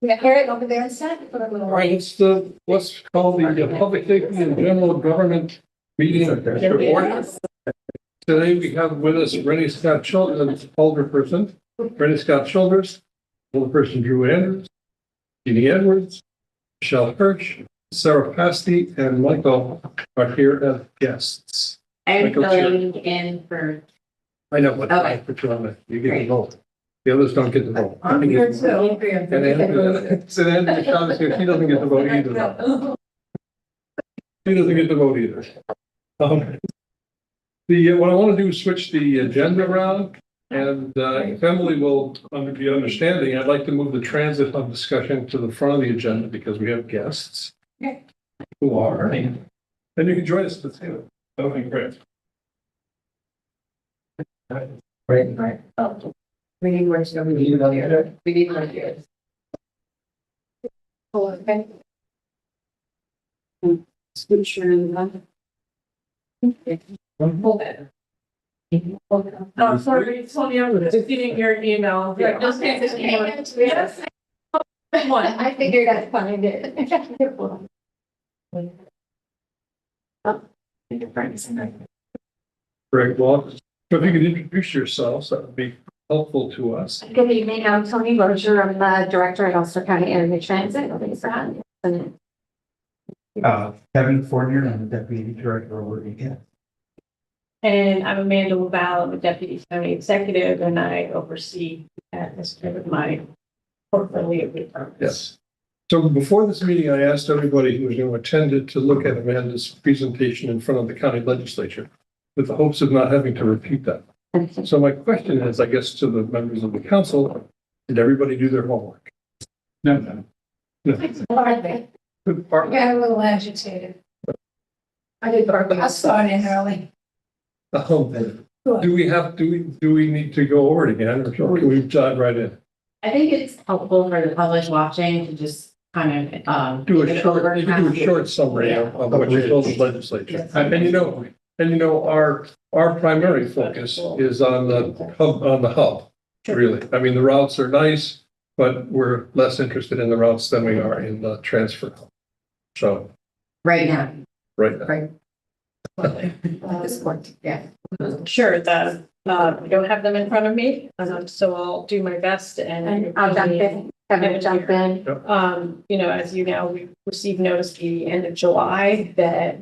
Yeah, Harry, over there instead. Put a little. All right, it's what's called the Public Safety and General Government Meeting of order. Today we have with us Rennie Scott Childers, alderperson, Rennie Scott Childers, alderperson Drew Andrews, Jeannie Edwards, Michelle Hirsch, Sarah Pasty, and Michael are here as guests. I'm Michael filling in for. I know what. Okay. Put you on that. You get to vote. The others don't get to vote. I'm here too. And then, so then Michelle is here. She doesn't get to vote either. though. She doesn't get to vote either. What I want to do is switch the agenda around, and if Emily will be understanding, I'd like to move the transit hub discussion to the front of the agenda because we have guests who are, and you can join us at the table. That would be great. Right. Oh, we need words. We need one here. We need one here. Oh, okay. Scripture in the. Hold it. Oh, sorry, Sonia, I was getting your email. Yeah. Just get this email. Yes. One. I figured I'd find it. Great. Well, so if you could introduce yourselves, that would be helpful to us. Good evening, I'm Tony Rozier. I'm the director at Ulster County Area Transit. Kevin Fournier, I'm the deputy director over at. And I'm Amanda Laval, I'm a deputy county executive, and I oversee as part of my portfolio of departments. Yes. So before this meeting, I asked everybody who was going to attend it to look at Amanda's presentation in front of the county legislature with the hopes of not having to repeat that. So my question is, I guess, to the members of the council, did everybody do their homework? No. I Good part. got a little agitated. I did, I saw it in early. Do we need to go over it again, or can we dive right in? I think it's helpful for the public watching to just kind of, Do a short summary of what you told the legislature. And you know, our primary focus is on the hub, really. I mean, the routes are nice, but we're less interested in the routes than we are in the transfer hub. So, right now. right now. Right. This point. Yeah. Sure, I don't have them in front of me, so I'll do my best And I'll jump in, Kevin, jump in. As you know, we received notice at the end of July that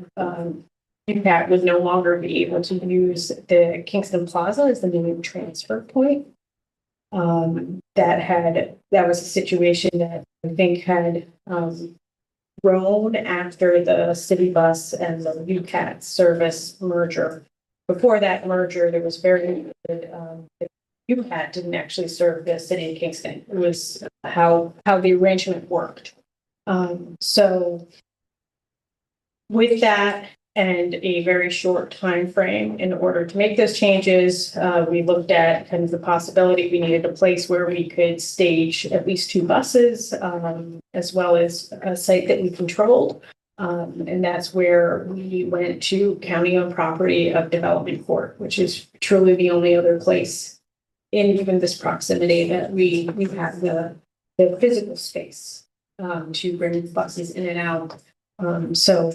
UCAT would no longer be able to use the Kingston Plaza as the new transfer point. That was a situation that I think had grown after the city bus and the UCAT service merger. Before that merger, there was very good, UCAT didn't actually serve the city of Kingston. It was how the arrangement worked. So with that and a very short time frame in order to make those changes, we looked at kind of the possibility we needed a place where we could stage at least 2 buses, as well as a site that we controlled. And that's where we went to county-owned property of Development Court, which is truly the only other place in even this proximity that we have the physical space to bring buses in and out. So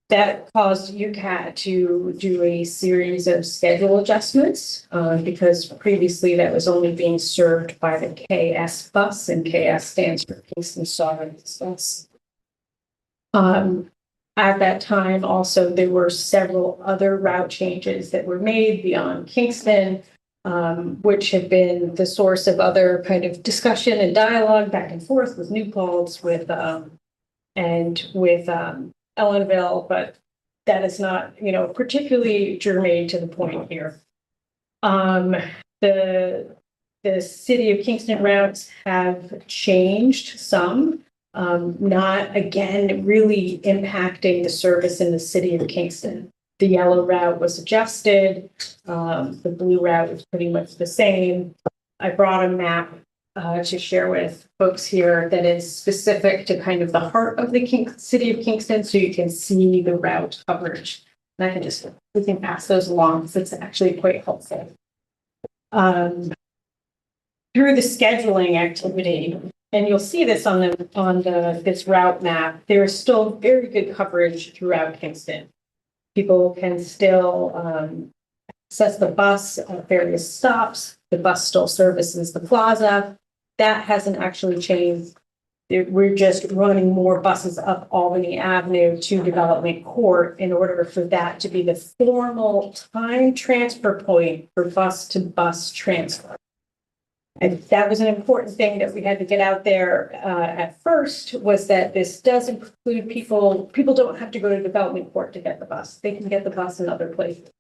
that caused UCAT to do a series of schedule adjustments because previously that was only being served by the KS bus, and KS stands for Kingston Solid Bus. At that time, also, there were several other route changes that were made beyond Kingston, which have been the source of other kind of discussion and dialogue back and forth with New Paltz, with Ellenville, but that is not, particularly germane to the point here. The city of Kingston routes have changed some. Not again really impacting the service in the city of Kingston. The yellow route was adjusted. The blue route is pretty much the same. I brought a map to share with folks here that is specific to kind of the heart of the city of Kingston, so you can see the route coverage. And we can pass those along, so it's actually quite helpful. Through the scheduling activity, and you'll see this on this route map, there is still very good coverage throughout Kingston. People can still, access the bus at various stops. The bus still services the plaza. That hasn't actually changed. We're just running more buses up Albany Avenue to Development Court in order for that to be the formal time transfer point for bus to bus transfer. And that was an important thing that we had to get out there at first, was that this does include people don't have to go to Development Court to get the bus. They can get the bus in other places.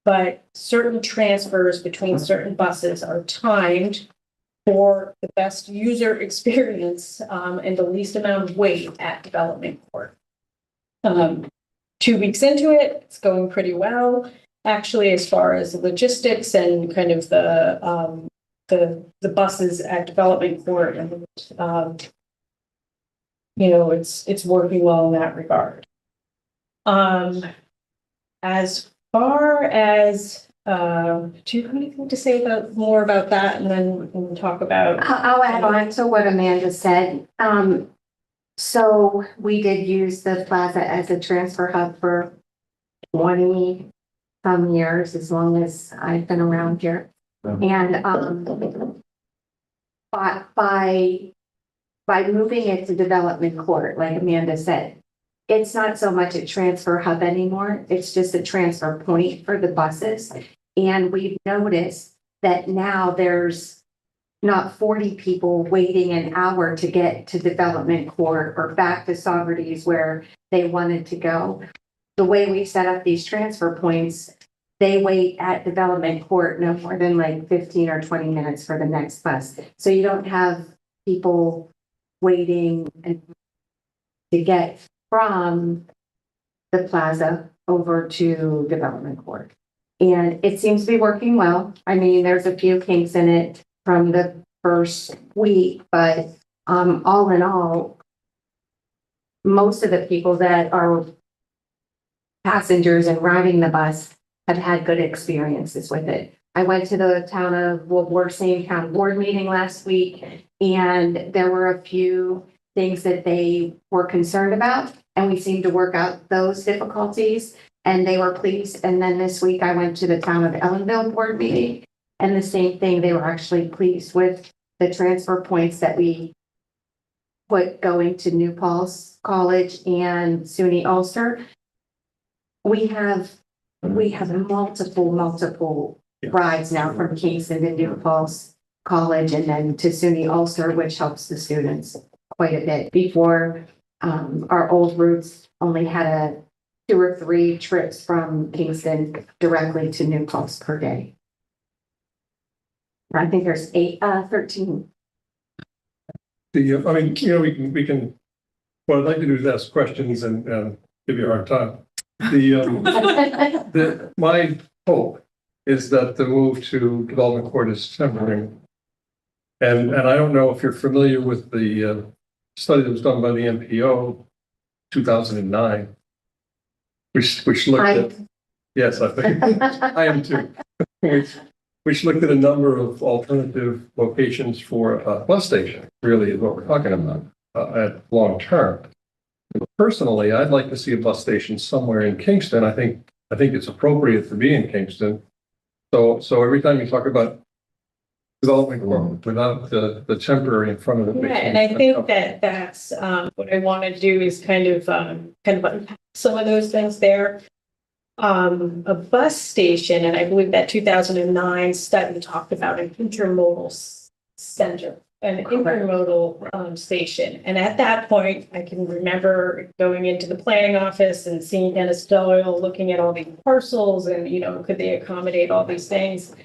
But certain transfers between certain buses are timed for the best user experience and the least amount of wait at Development Court. 2 weeks into it, it's going pretty well. Actually, as far as logistics and kind of the buses at Development Court, and it's working well in that regard. As far as do you have anything to say more about that, and then we can talk about? I'll add on to what Amanda said. So we did use the plaza as a transfer hub for 20 some years, as long as I've been around here. And by moving it to Development Court, like Amanda said, it's not so much a transfer hub anymore. It's just a transfer point for the buses. And we've noticed that now there's not 40 people waiting an hour to get to Development Court or back to Saugerties where they wanted to go. The way we set up these transfer points, they wait at Development Court no more than like 15 or 20 minutes for the next bus. So you don't have people waiting to get from the plaza over to Development Court. And it seems to be working well. I mean, there's a few kinks in it from the first week, but all in all, most of the people that are passengers and riding the bus have had good experiences with it. I went to the town of Warsing Town Board meeting last week, and there were a few things that they were concerned about, and we seemed to work out those difficulties, and they were pleased. And then this week I went to the town of Ellenville board meeting, and the same thing, they were actually pleased with the transfer points that we put going to New Paltz College and SUNY Ulster. We have multiple rides now from Kingston to New Paltz College and then to SUNY Ulster, which helps the students quite a bit. Before, our old routes only had 2 or 3 trips from Kingston directly to New Paltz per day. I think there's 13. We can, what I'd like to do is ask questions and give you a hard time. My hope is that the move to Development Court is temporary. And I don't know if you're familiar with the study that was done by the NPO 2009, which looked at, yes, I think I am too, which looked at a number of alternative locations for a bus station, really is what we're talking about at long term. Personally, I'd like to see a bus station somewhere in Kingston. I think it's appropriate to be in Kingston. So every time you talk about Development Court without the temporary in front of it. Yeah, and I think that's what I want to do is kind of unpack some of those things there. A bus station, and I believe that 2009 study talked about an intermodal center, an intermodal station. And at that point, I can remember going into the planning office and seeing Dennis Doyle looking at all these parcels and, could they accommodate all these things?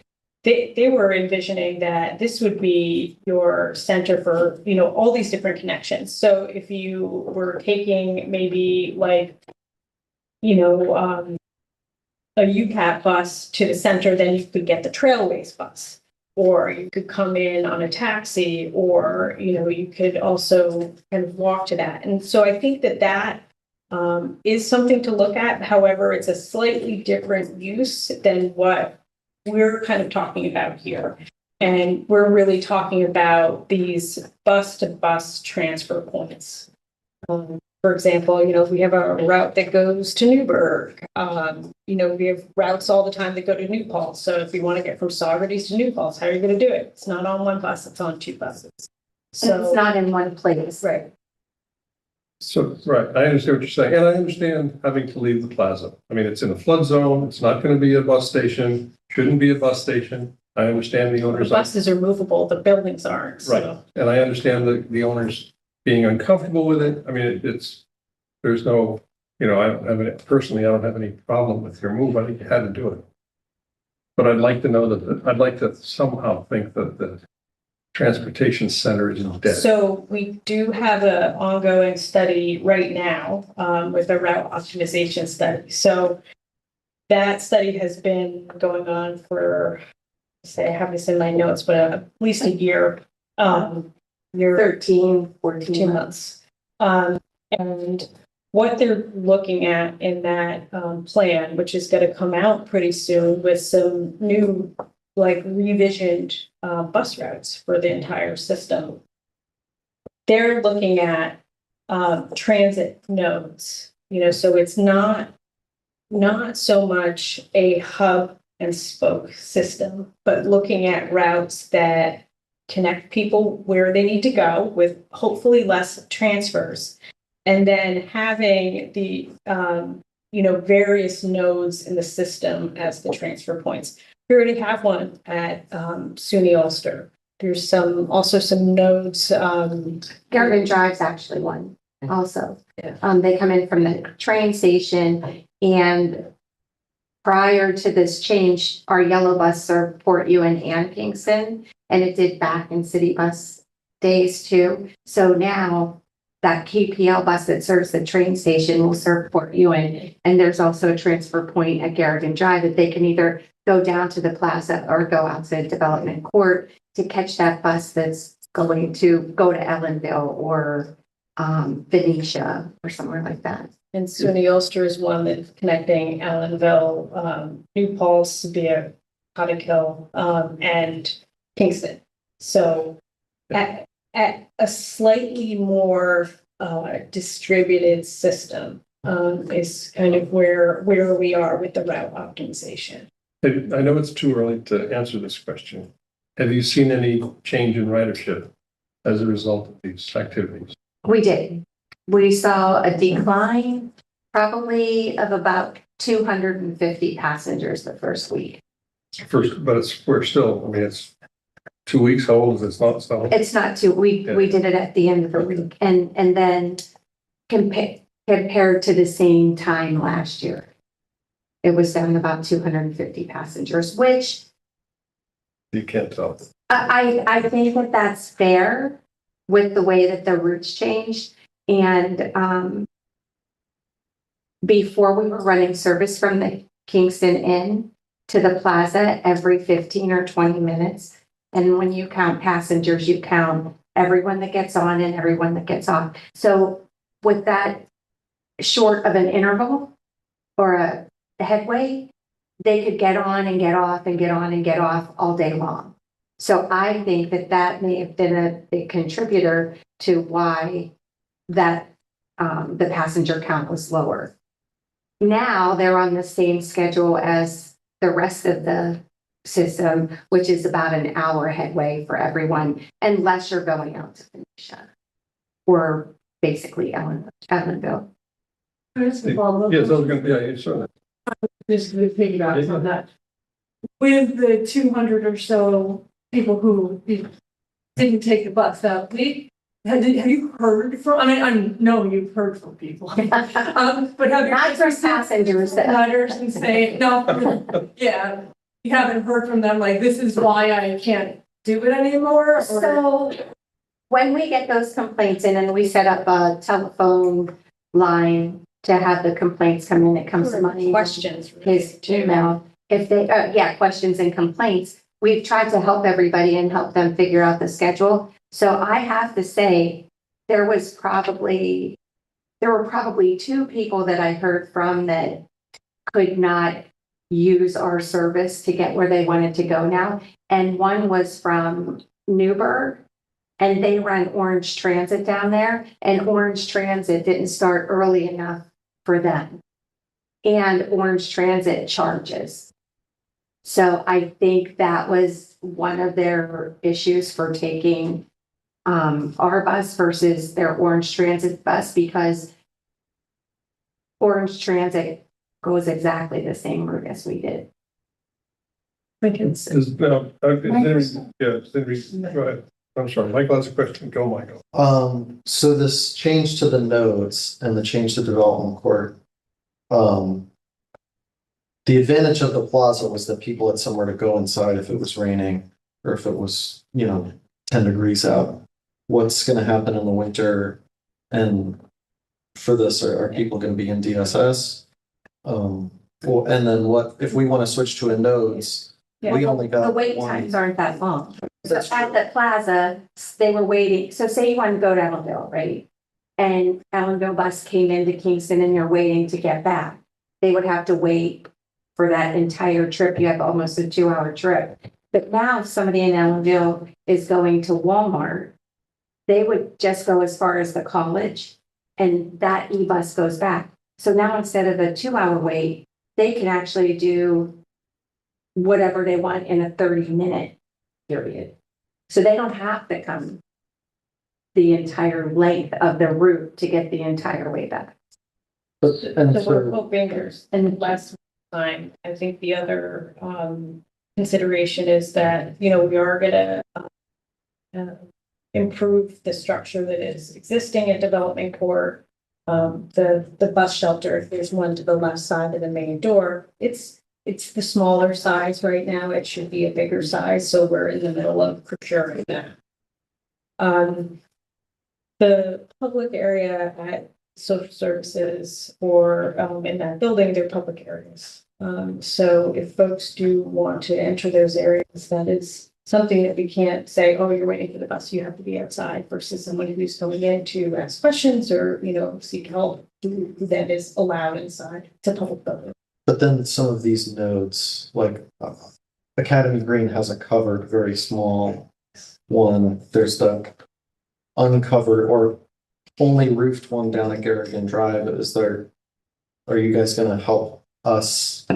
They were envisioning that this would be your center for, all these different connections. So if you were taking maybe like, a UCAT bus to the center, then you could get the Trailways bus, or you could come in on a taxi, or, you could also kind of walk to that. And so I think that is something to look at. However, it's a slightly different use than what we're kind of talking about here. And we're really talking about these bus-to-bus transfer points. For example, if we have a route that goes to Newburgh, we have routes all the time that go to New Paltz. So if we want to get from Saugerties to New Paltz, how are you going to do it? It's not on one bus, it's on two buses. So it's not in one place. Right. So, right, I understand what you're saying, and I understand having to leave the plaza. I mean, it's in a flood zone, it's not gonna be a bus station, shouldn't be a bus station. I understand the The owners. buses are movable, the buildings aren't, so. Right, and I understand the owners being uncomfortable with it. I mean, there's no, I don't have any, personally, I don't have any problem with your move. I think you had to do it. But I'd like to know I'd like to somehow think that the transportation center is dead. So we do have an ongoing study right now with a route optimization study. So that study has been going on for, I have this in my notes, but at least a year. 13, 14 2 months. months. And what they're looking at in that plan, which is going to come out pretty soon with some new, revisioned bus routes for the entire system. They're looking at transit nodes, so it's not so much a hub and spoke system, but looking at routes that connect people where they need to go with hopefully less transfers. And then having the, various nodes in the system as the transfer points. We already have one at SUNY Ulster. There's also some nodes. Garden Drive's actually one also. Yeah. They come in from the train station, and prior to this change, our yellow bus served Port Ewan and Kingston, and it did back in city bus days too. So now that KPL bus that serves the train station will serve Port Ewan. And there's also a transfer point at Garrigan Drive that they can either go down to the plaza or go out to Development Court to catch that bus that's going to go to Ellenville or Venetia or somewhere like that. And SUNY Ulster is one that's connecting Allenville, New Paltz via Cottage Hill, and Kingston. So at a slightly more distributed system is kind of where we are with the route optimization. I know it's too early to answer this question. Have you seen any change in ridership as a result of these activities? We did. We saw a decline probably of about 250 passengers the first week. But we're still, I mean, it's 2 weeks old, it's not so. It's not too, we did it at the end of the week and then compared to the same time last year. It was down about 250 passengers, which You can't tell. I think that that's fair with the way that the routes changed. And before we were running service from the Kingston Inn to the plaza every 15 or 20 minutes. And when you count passengers, you count everyone that gets on and everyone that gets off. So with that short of an interval or a headway, they could get on and get off and get on and get off all day long. So I think that may have been a big contributor to why that the passenger count was lower. Now they're on the same schedule as the rest of the system, which is about an hour headway for everyone, unless you're going out to Venetia or basically Ellenville. Yes, I was gonna, yeah, certainly. Just to piggyback on that. With the 200 or so people who didn't take the bus out, have you heard from, I know you've heard from people. But have you? Not from passengers. Letters and say, no, yeah, you haven't heard from them, like, this is why I can't do it anymore? Or? So when we get those complaints in and we set up a telephone line to have the complaints come in, it comes to my Questions. his email. If they, questions and complaints, we've tried to help everybody and help them figure out the schedule. So I have to say, there were probably 2 people that I heard from that could not use our service to get where they wanted to go now. And one was from Newburgh, and they run Orange Transit down there, and Orange Transit didn't start early enough for them. And Orange Transit charges. So I think that was one of their issues for taking our bus versus their Orange Transit bus, because Orange Transit goes exactly the same route as we did. Is there, go ahead. I'm sorry, Michael has a question. Go, Michael. So this change to the nodes and the change to development court. The advantage of the plaza was that people had somewhere to go inside if it was raining or if it was, 10 degrees out. What's gonna happen in the winter? And for this, are people gonna be in DSS? Well, and then what, if we wanna switch to a nodes, we only got The wait one. times aren't that long. That's At the plaza, they were waiting. So say you want to go to Allenville, right? And Allenville bus came into Kingston and you're waiting to get back. They would have to wait for that entire trip. You have almost a 2-hour trip. But now if somebody in Allenville is going to Walmart, they would just go as far as the college and that e-bus goes back. So now instead of a 2-hour wait, they can actually do whatever they want in a 30-minute period. So they don't have to come the entire length of the route to get the entire way back. And So we're so, hoping there's and less time. I think the other consideration is that, we are gonna improve the structure that is existing at Development Court. The bus shelter, there's one to the left side of the main door. It's the smaller size right now. It should be a bigger size, so we're in the middle of procuring that. The public area at social services or in that building, they're public areas. So if folks do want to enter those areas, that is something that we can't say, oh, you're waiting for the bus, you have to be outside, versus somebody who's coming in to ask questions or, seek help, that is allowed inside. It's a public building. but then some of these nodes, like Academy Green has a covered, very small one. There's the uncovered or only roofed one down at Garrigan Drive. Are you guys gonna help us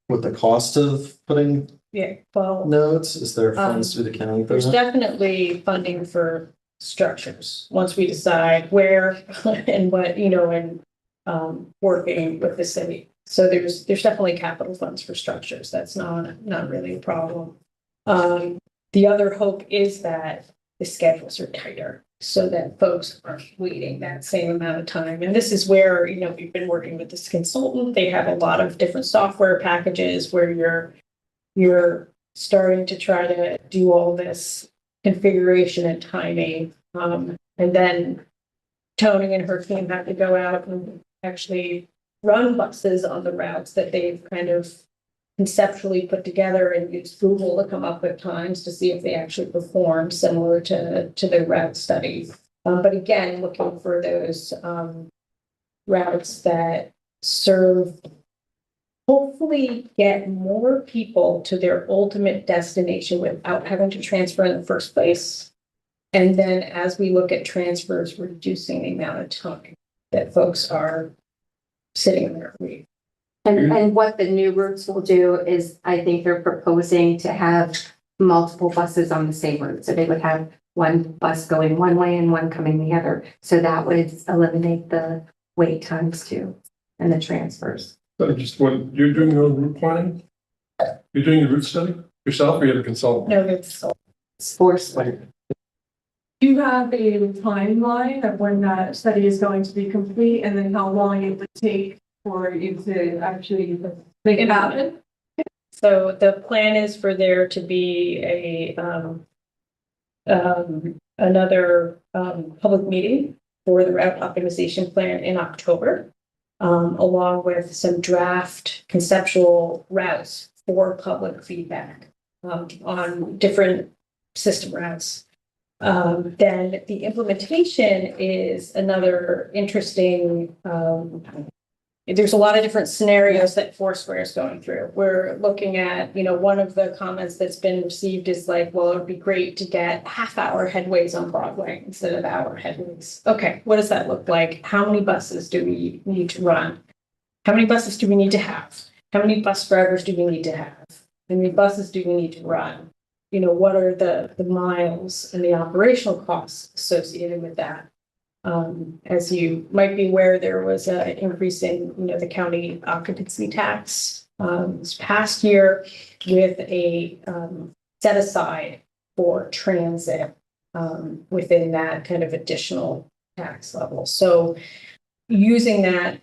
with the cost of putting Yeah, well, nodes? Is there funds through the county for there's that? definitely funding for structures, once we decide where and what, and working with the city. So there's definitely capital funds for structures. That's not really a problem. The other hope is that the schedules are tighter so that folks aren't waiting that same amount of time. And this is where, we've been working with this consultant. They have a lot of different software packages where you're starting to try to do all this configuration and timing. And then Tony and her team have to go out and actually run buses on the routes that they've kind of conceptually put together and use Google to come up with times to see if they actually perform similar to the route study. But again, looking for those routes that serve, hopefully get more people to their ultimate destination without having to transfer in the first place. And then as we look at transfers, reducing the amount of time that folks are sitting there waiting. And what the new routes will do is, I think they're proposing to have multiple buses on the same route. So they would have one bus going one way and one coming the other. So that would eliminate the wait times too, and the transfers. So just when you're doing your own route planning, you're doing your route study yourself or you have a consultant? No, it's Force. Do you have a timeline of when that study is going to be complete and then how long it would take for you to actually make it happen? So the plan is for there to be another public meeting for the route optimization plan in October, along with some draft conceptual routes for public feedback on different system routes. Then the implementation is another interesting there's a lot of different scenarios that Foursquare is going through. We're looking at, one of the comments that's been received is like, well, it'd be great to get half-hour headways on Broadway instead of hour headways. Okay, what does that look like? How many buses do we need to run? How many buses do we need to have? How many bus drivers do we need to have? How many buses do we need to run? What are the miles and the operational costs associated with that? As you might be aware, there was an increase in, the county occupancy tax this past year with a set aside for transit within that kind of additional tax level. So using that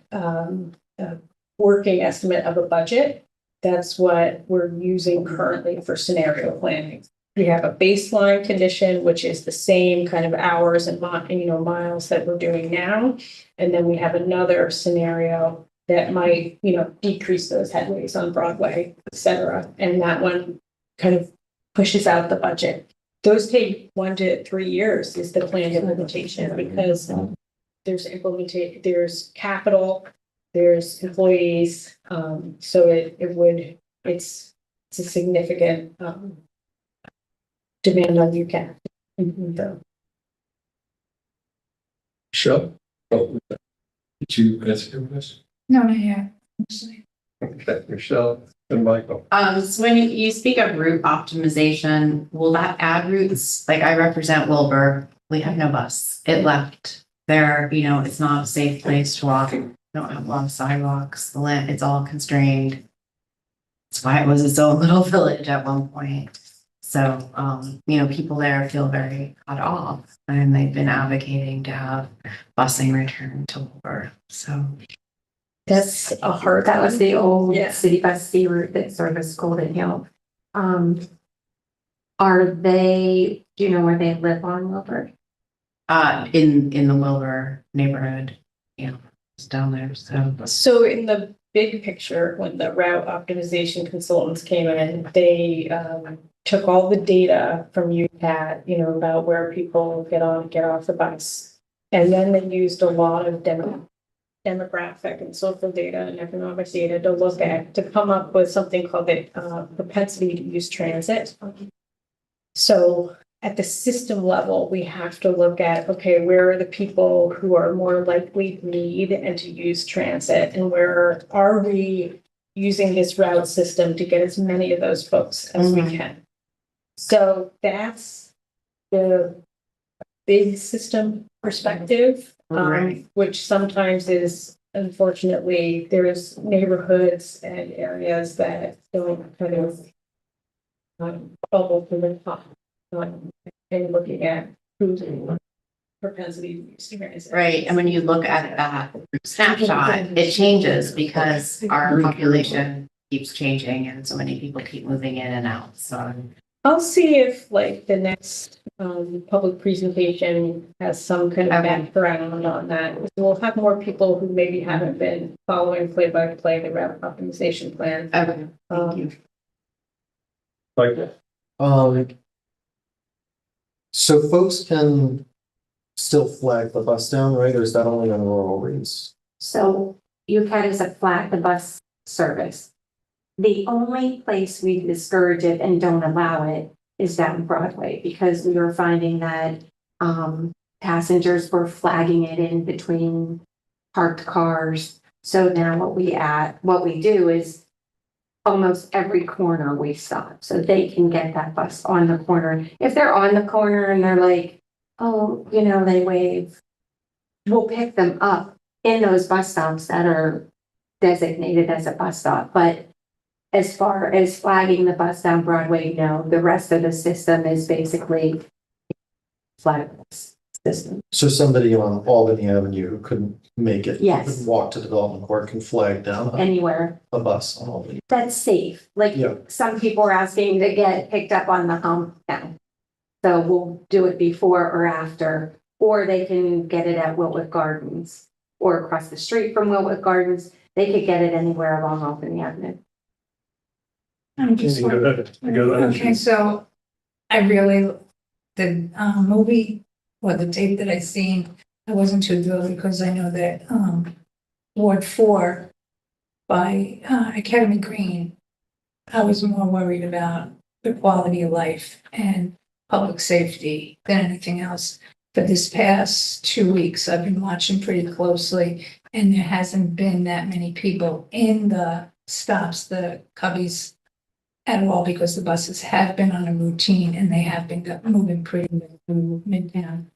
working estimate of a budget, that's what we're using currently for scenario planning. We have a baseline condition, which is the same kind of hours and miles that we're doing now. And then we have another scenario that might, decrease those headways on Broadway, et cetera. And that one kind of pushes out the budget. Those take 1 to 3 years is the planned implementation, because there's capital, there's employees. So it's a significant demand on UCAT. Michelle? Oh, did you answer your question? No, not yet. Okay, Michelle and Michael. So when you speak of route optimization, will that add routes? Like, I represent Wilbur. We have no bus. It left there, it's not a safe place to walk. We don't have a lot of sidewalks. The land, it's all constrained. That's why it was its own little village at one point. So, people there feel very cut off, and they've been advocating to have busing return to Wilbur. So That's a hard. That was the old Yeah. city bus C route that serviced Golden Hill. Do you know where they live on Wilbur? in the Wilbur neighborhood, it's down there. So in the big picture, when the route optimization consultants came in, they took all the data from UCAT, about where people get on, get off the bus. And then they used a lot of demographic and social data and economic data to come up with something called the propensity to use transit. So at the system level, we have to look at, okay, where are the people who are more likely to need and to use transit, and where are we using this route system to get as many of those folks as we can? So that's the big system perspective, Right. which sometimes is, unfortunately, there's neighborhoods and areas that don't kind of bubble to the top. And looking at who's propensity to use transit. Right, and when you look at that snapshot, it changes because our population keeps changing and so many people keep moving in and out, so. I'll see if the next public presentation has some kind of Okay. background on that. We'll have more people who maybe haven't been following play by play the route optimization plan. Okay, thank you. Michael? So folks can still flag the bus down, right? Or is that only on rural routes? So UCAT is a flag the bus service. The only place we discourage it and don't allow it is down Broadway, because we were finding that passengers were flagging it in between parked cars. So now what we do is almost every corner we stop, so they can get that bus on the corner. If they're on the corner and they're like, oh, they wave, we'll pick them up in those bus stops that are designated as a bus stop. But as far as flagging the bus down Broadway, no, the rest of the system is basically flag system. So somebody on Albany Avenue who couldn't make it. Yes. couldn't walk to development court can flag down Anywhere a bus on Albany. that's safe. Like Yeah. some people are asking to get picked up on the hump now. So we'll do it before or after, or they can get it at Wilwick Gardens or across the street from Wilwick Gardens. They could get it anywhere along Albany Avenue. I'm just Go ahead. Go ahead. Okay, so I really, the movie or the tape that I seen, I wasn't too thrilled because I know that Ward 4 by Academy Green, I was more worried about the quality of life and public safety than anything else. For this past 2 weeks, I've been watching pretty closely, and there hasn't been that many people in the stops, the cubbies at all, because the buses have been on a routine and they have been moving pretty through Midtown.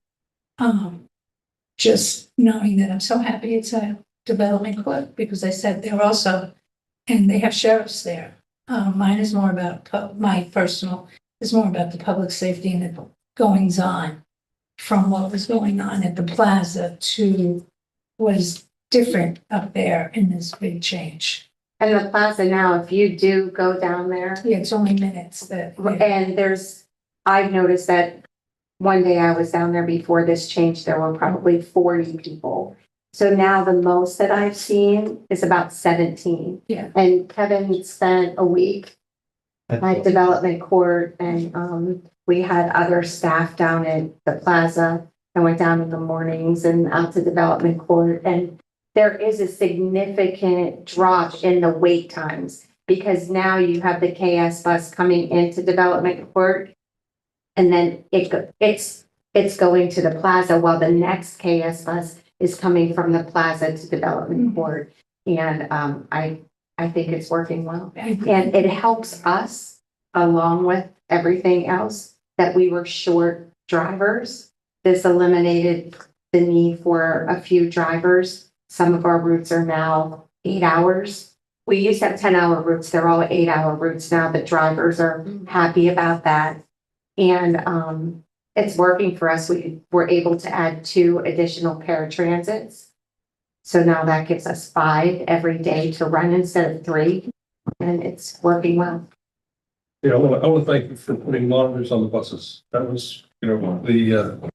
Just knowing that I'm so happy it's a development court, because I said they're also, and they have sheriffs there. Mine is more about, my personal is more about the public safety and the goings on from what was going on at the plaza to what is different up there in this big change. And the plaza now, if you do go down there, Yeah, it's only minutes that. and I've noticed that one day I was down there before this change, there were probably 40 people. So now the most that I've seen is about 17. Yeah. And Kevin spent a week at development court, and we had other staff down at the plaza. I went down in the mornings and out to development court, and there is a significant drop in the wait times because now you have the KS bus coming into development court, and then it's going to the plaza while the next KS bus is coming from the plaza to development court. And I think it's working well. And it helps us, along with everything else, that we were short drivers. This eliminated the need for a few drivers. Some of our routes are now 8 hours. We used to have 10-hour routes. They're all 8-hour routes now. The drivers are happy about that. And it's working for us. We were able to add 2 additional paratransits. So now that gives us 5 every day to run instead of 3. And it's working well. Yeah, I want to thank you for putting monitors on the buses. That was, the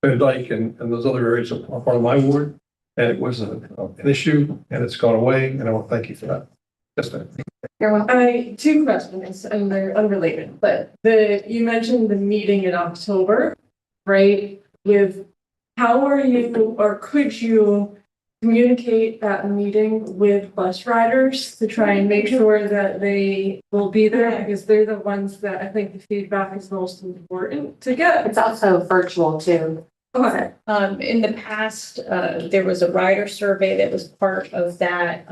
Van Dyke and those other areas are part of my ward. And it was an issue, and it's gone away, and I want to thank you for that. Yes, ma'am. You're welcome. 2 questions, and they're unrelated, but you mentioned the meeting in October, right? How are you, or could you communicate that meeting with bus riders to try and make sure that they will be there? Because they're the ones that I think the feedback is most important to get. It's also virtual too. Okay. In the past, there was a rider survey that was part of that,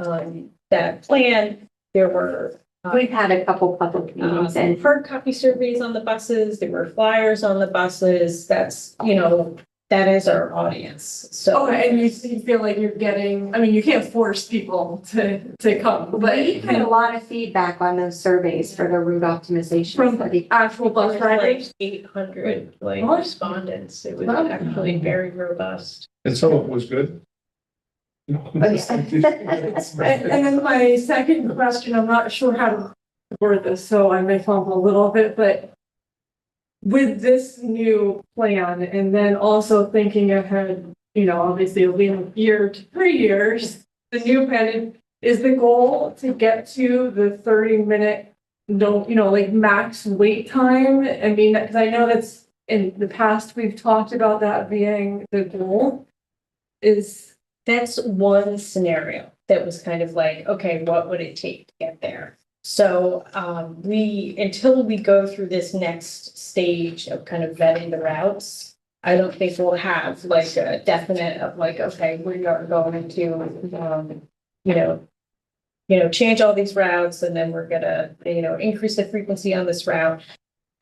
that plan. There were We've had a couple public meetings and hard copy surveys on the buses. There were flyers on the buses. That's, that is our audience. So. Okay, and you feel like you're getting, I mean, you can't force people to come, but we had a lot of feedback on those surveys for the route optimization from study. the actual bus riders. 800 What? respondents. It was Wow. actually very robust. And some of it was good. And then my second question, I'm not sure how to word this, so I may fumble a little bit, but with this new plan, and then also thinking ahead, obviously it'll be a year to 3 years, the new plan, is the goal to get to the 30-minute, like max wait time? I mean, because I know that's in the past, we've talked about that being the goal. That's one scenario that was kind of like, okay, what would it take to get there? So until we go through this next stage of kind of vetting the routes, I don't think we'll have like a definite of like, okay, we are going to, change all these routes and then we're gonna, increase the frequency on this route.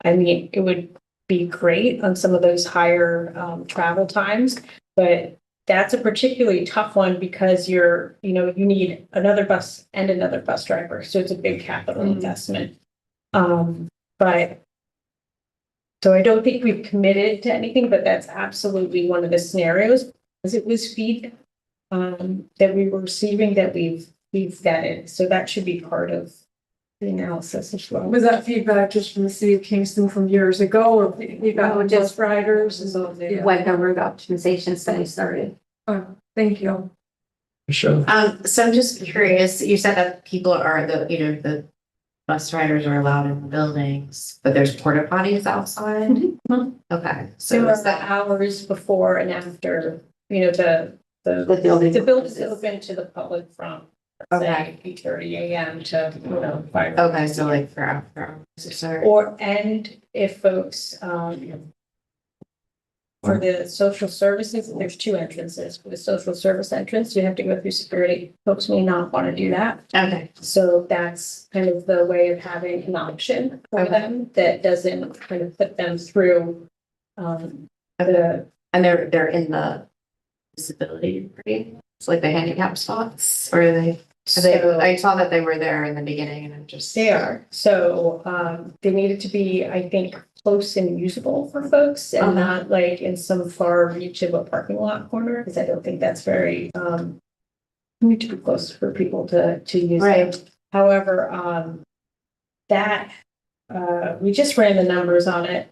I mean, it would be great on some of those higher travel times, but that's a particularly tough one because you need another bus and another bus driver. So it's a big capital investment. But so I don't think we've committed to anything, but that's absolutely one of the scenarios because it was feedback that we were receiving that we've vetted. So that should be part of the analysis as well. Was that feedback just from the city of Kingston from years ago, or feedback from just riders? Yeah. When the route optimization study started. Oh, thank you. Michelle? So I'm just curious, you said that people are the bus riders are allowed in the buildings, but there's porta potties outside? Okay, so There is are that, hours before and after, the building. The building is open to the public from Okay. 8:30 AM to, 5. Okay, so like for after hours or so. Or, and if folks, for the social services, there's 2 entrances. For the social service entrance, you have to go through security. Folks may not want to do that. Okay, So that's kind of the way of having an option for Okay. them that doesn't kind of put them through, the, and they're in the disability, right? It's like the handicap spots, or are they? I saw that they were there in the beginning and I'm just. They are, so, they need it to be, I think, close and usable for folks and not like in some far reach of a parking lot corner, because I don't think that's very, need to be close for people to use Right. it. However, that, we just ran the numbers on it,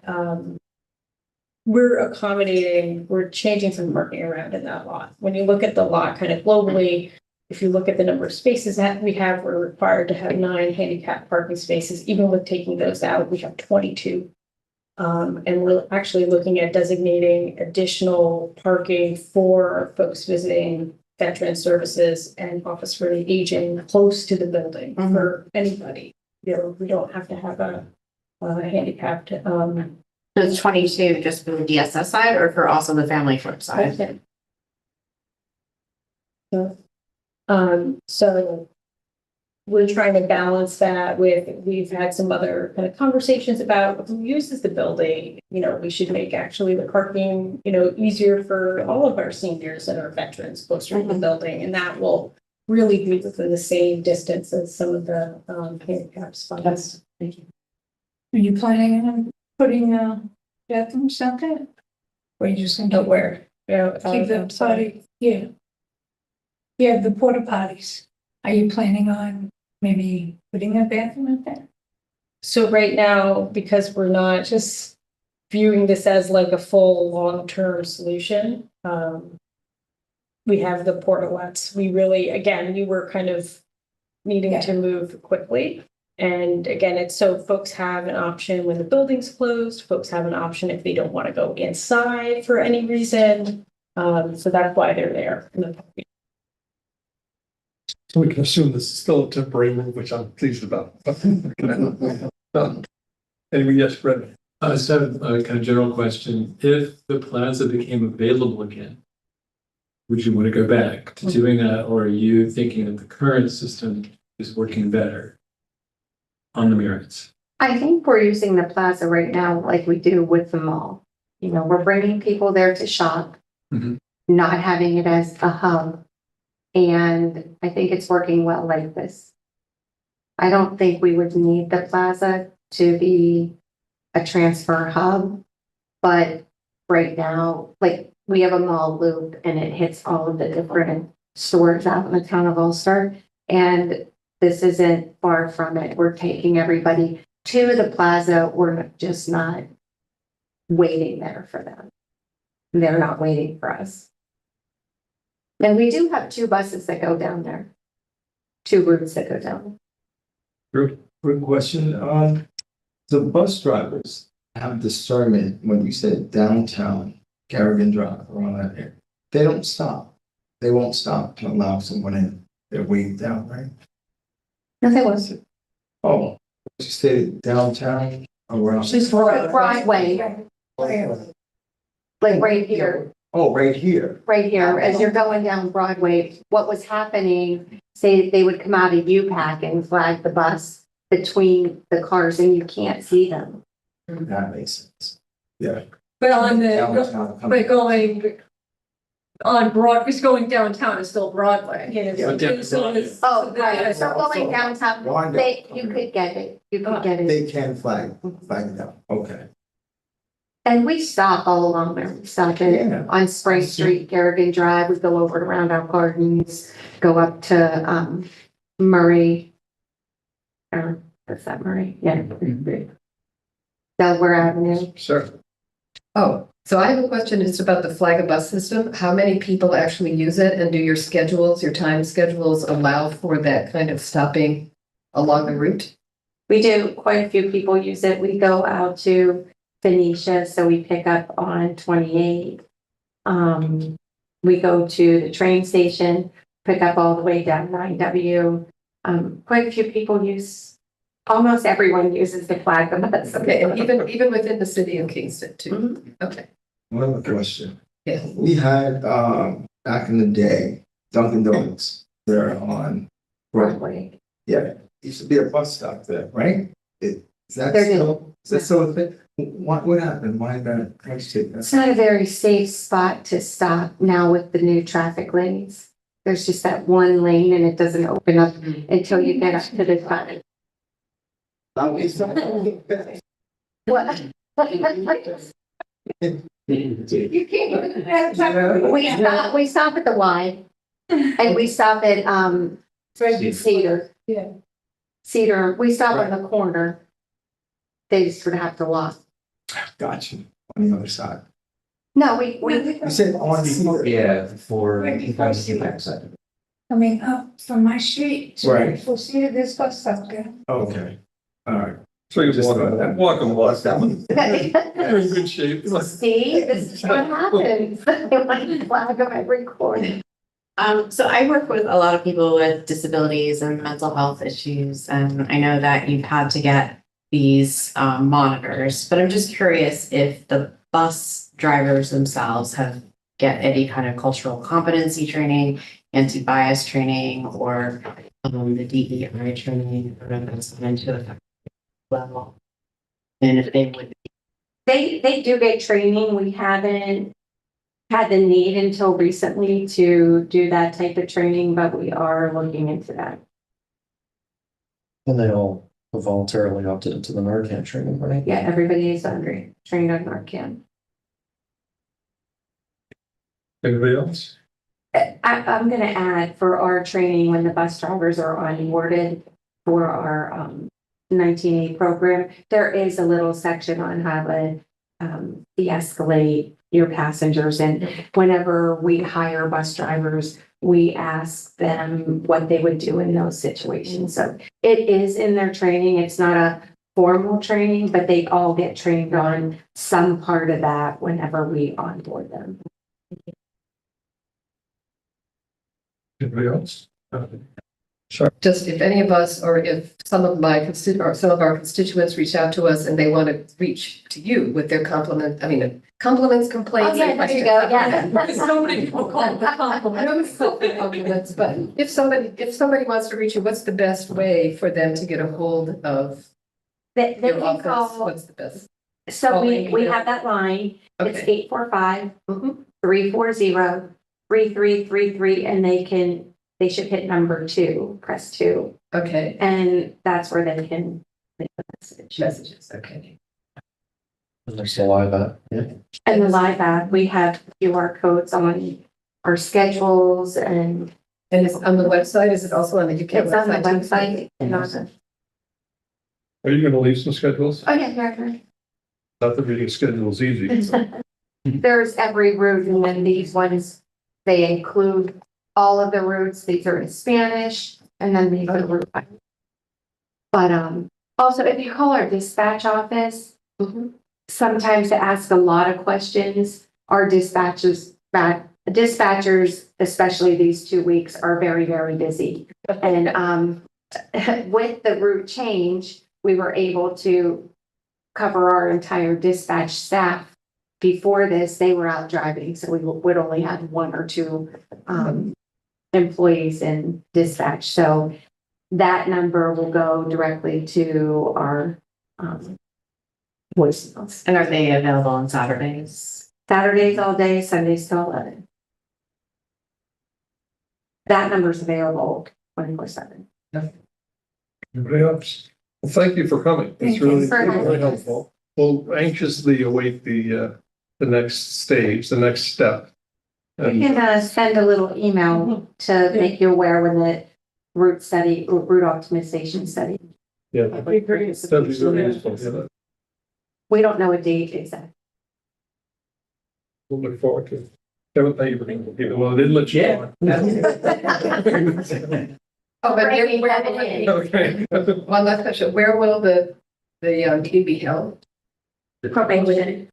we're changing some parking around in that lot. When you look at the lot kind of globally, if you look at the number of spaces that we have, we're required to have 9 handicap parking spaces. Even with taking those out, we have 22. And we're actually looking at designating additional parking for folks visiting veteran services and Office for the Aging close to the building for anybody. We don't have to have a handicapped, It's 22 just for the DSS side or for also the family flip side? okay. So we're trying to balance that with, we've had some other kind of conversations about who uses the building. We should make actually the parking, easier for all of our seniors and our veterans closer to the building. And that will really be within the same distance as some of the handicap spots. Thank you. Are you planning on putting bathrooms out there? Or are you just gonna Nowhere. keep them potty? Yeah. Yeah, the porta potties. Are you planning on maybe putting a bathroom out there? So right now, because we're not just viewing this as like a full long-term solution, we have the portalets. We were kind of needing to move quickly. And again, it's so folks have an option when the building's closed, folks have an option if they don't want to go inside for any reason. So that's why they're there. So we can assume this is still a temporary move, which I'm pleased about. Anyway, yes, Fred. I just have a kind of general question. If the plaza became available again, would you want to go back to doing that, or are you thinking that the current system is working better on the merits? I think we're using the plaza right now like we do with the mall. We're bringing people there to shop, not having it as a hub. And I think it's working well like this. I don't think we would need the plaza to be a transfer hub, but right now, like we have a mall loop and it hits all of the different stores out in the town of Ulster. And this isn't far from it. We're taking everybody to the plaza. We're just not waiting there for them. They're not waiting for us. And we do have 2 buses that go down there. 2 routes that go down. Quick question, the bus drivers have discernment when you said downtown, Garrigan Drive, around that area. They don't stop. They won't stop to allow someone in. They're waiting down, right? No, that was Oh, you stated downtown around. Broadway, like right here. Oh, right here. Right here, as you're going down Broadway, what was happening, say they would come out of U-Pack and flag the bus between the cars and you can't see them. That makes sense. Yeah. But on Downtown. but going on it's going downtown is still Broadway. Oh, right, so going downtown, you could get it, They can flag it down. Okay. And we stop all along there, we stop it on Spring Street, Garrigan Drive, we go over to Roundout Gardens, go up to, Murray. Or, what's that, Murray? Yeah. Delaware Avenue. Sir. Oh, so I have a question just about the flag a bus system. How many people actually use it, and do your schedules, your time schedules allow for that kind of stopping along the route? We do, quite a few people use it, we go out to Phoenicia, so we pick up on 28. We go to the train station pick up all the way down 9W. Quite a few people almost everyone uses the flag bus. Okay, and even within the city of Kingston too? Okay, One other question. yeah. We had, back in the day, Dunkin' Donuts, they're on Broadway. Yeah, used to be a bus stop there, right? Is that There is. still a thing? What happened? Why that? It's not a very safe spot to stop now with the new traffic lanes. There's just that one lane and it doesn't open up until you get up to the front. What? You can't. We stop at the Y and we stop at Cedar. Yeah. Cedar, we stop on the corner. They just would have to walk. Got you, on the other side. No, we, You said on Cedar. Yeah, for. Coming up from my street. Right. We'll see this bus stop there. Okay, all right. So you Just walk about that. them, walk them, walk That them. one. They're in good shape. see, this is what happens. They want to flag them every corner. So I work with a lot of people with disabilities and mental health issues, and I know that you've had to get these monitors, but I'm just curious if the bus drivers themselves get any kind of cultural competency training, anti-bias training, or the DEI training, or if that's gone into effect level. And if they would. They do get training. We haven't had the need until recently to do that type of training, but we are looking into that. And they all voluntarily opted into the Narcan training, right? Yeah, everybody is trained on Narcan. Anybody else? I'm gonna add for our training, when the bus drivers are onboarded for our 19A program, there is a little section on how to de-escalate your passengers. And whenever we hire bus drivers, we ask them what they would do in those situations. So it is in their training. It's not a formal training, but they all get trained on some part of that whenever we onboard them. Anybody else? Just if any of us, or if some of my some of our constituents reach out to us and they want to reach to you with their compliments, complaints. Oh, yeah, and there you questions. go, yeah. So many people call it the I compliment. know it's not the compliments, but if somebody wants to reach you, what's the best way for them to get a hold of They your can office? call, What's the best? so we have that line, it's Okay. 845-340-3333, and they should hit number 2, press 2, Okay. and that's where they can leave a message. Messages, okay. And there's a live app, yeah. And the live app, we have QR codes on our schedules, and And it's on the website, is it also on the UK it's on the website? website. And on the, Are you gonna leave some schedules? oh, yeah, yeah, Not that reading schedule is easy. yeah. There's every route, and then these ones, they include all of the routes. These are in Spanish, and then these are route. But also, if you call our dispatch office, sometimes to ask a lot of questions, our dispatchers, especially these 2 weeks, are very, very busy. And with the route change, we were able to cover our entire dispatch staff. Before this, they were out driving, so we would only have 1 or 2 employees in dispatch. So that number will go directly to our voicemails. And are they available on Saturdays? Saturdays all day, Sundays till 11. That number's available 24/7. Anybody else? Well, thank you for coming. It's Thank you really, for having really us. helpful. We'll anxiously await the next stage, the next step. You And can send a little email to make you aware when the route optimization study. yeah, That'd be great. that'd be really useful. Yeah, We don't know a date exactly. we'll look forward to it. Kevin, thank you for being here. Well, I didn't let you. Yeah. Oh, but Breaking where- revenue. Okay. one last question, where will the meeting be held? Probation.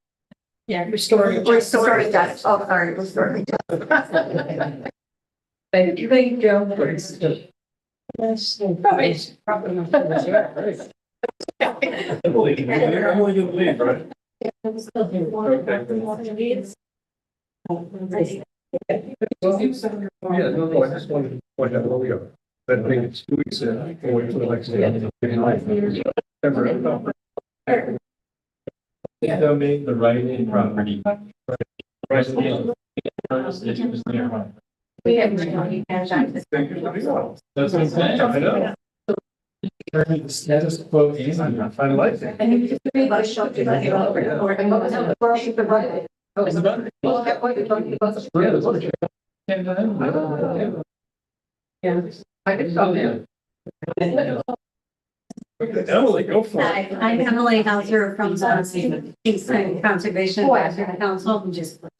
Yeah, restoring. Restoring justice. Oh, sorry, restoring. Thank Thank you. Thank you. Emily, Emily, you leave, right? Oh, yeah, no, I just wanted to point out, we go. But I think it's 2 weeks in, going to the next day. Domain, the right in property. Right in the- it was near. We have money cash on this. Thank you for the call. That's what I'm saying. I know. Turn the status quo in. I like it. And if you three of us show up to the report, and what was the first of the budget? Oh, it's about- Yeah. I can come in. Emily, go for it. Hi, I'm Emily Hauser from the Eastern Conservation Advisory Council.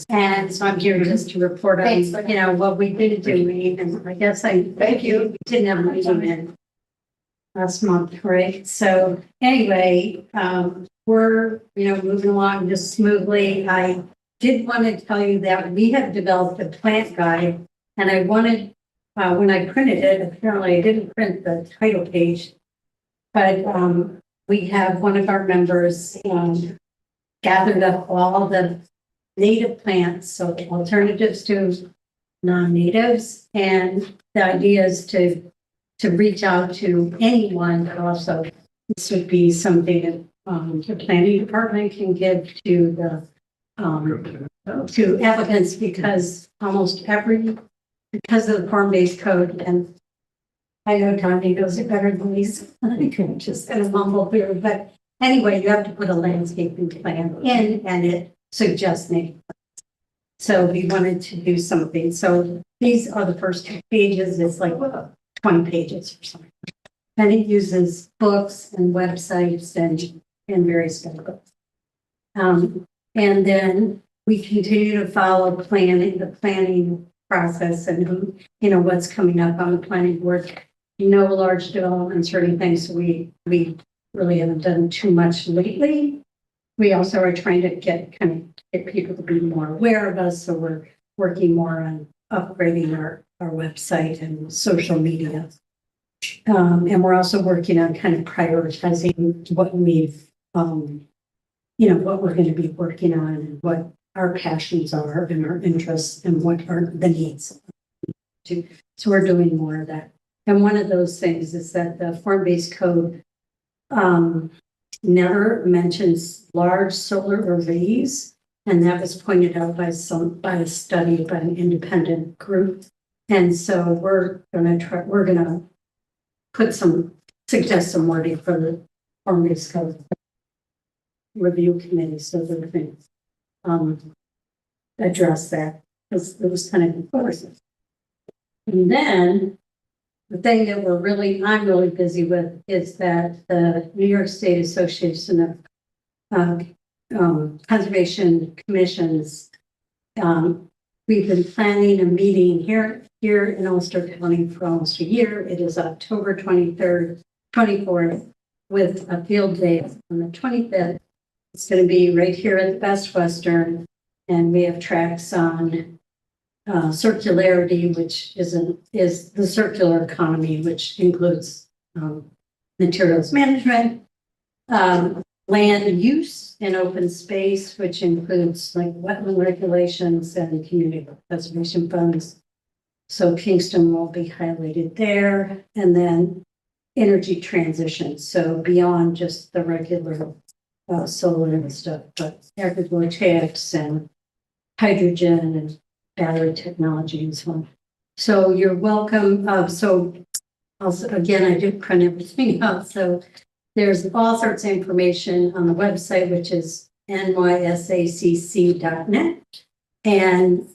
And so I'm here just to report on, you know, what we've been doing. And I guess thank you, didn't have a meeting in last month, right? So anyway, we're, you know, moving along just smoothly. I did want to tell you that we have developed a plant guide, and I wanted, when I printed it, apparently I didn't print the title page. But we have one of our members gathered up all the native plants, so alternatives to non-natives. And the idea is to reach out to anyone, but also this would be something that the planning department can give to the to applicants, because because of the form-based code, and I know Tony knows it better than me, so I'm just gonna mumble here, but anyway, you have to put a landscaping plan in, and it suggests native plants. So we wanted to do something, so these are the first 2 pages, it's like 20 pages or something. And it uses books and websites and various books. And then we continue to follow the planning process and, you know, what's coming up on the planning board. No large developments or anything, so we really haven't done too much lately. We also are trying to get people to be more aware of us, so we're working more on upgrading our website and social media. And we're also working on kind of prioritizing what we've, you know, what we're going to be working on and what our passions are and our interests and what are the needs. So we're doing more of that. And one of those things is that the form-based code never mentions large solar arrays. And that was pointed out by a study by an independent group. And so we're gonna suggest some wording for the form-based code review committee, so that we can address that, because it was kind of important. And then the thing that I'm really busy with is that the New York State Association of Conservation Commissions, we've been planning a meeting here in Ulster County for almost a year. It is October 23rd, 24th, with a field day on the 25th. It's going to be right here at the Best Western, and we have tracks on circularity, which is the circular economy, which includes materials management, land use and open space, which includes like wetland regulations and community preservation funds. So Kingston will be highlighted there, and then energy transition. So beyond just the regular solar and stuff, but agrivoltaics and hydrogen and battery technology and so on. So you're welcome. So also, again, I did print everything out. So there's all sorts of information on the website, which is nysacc.net. And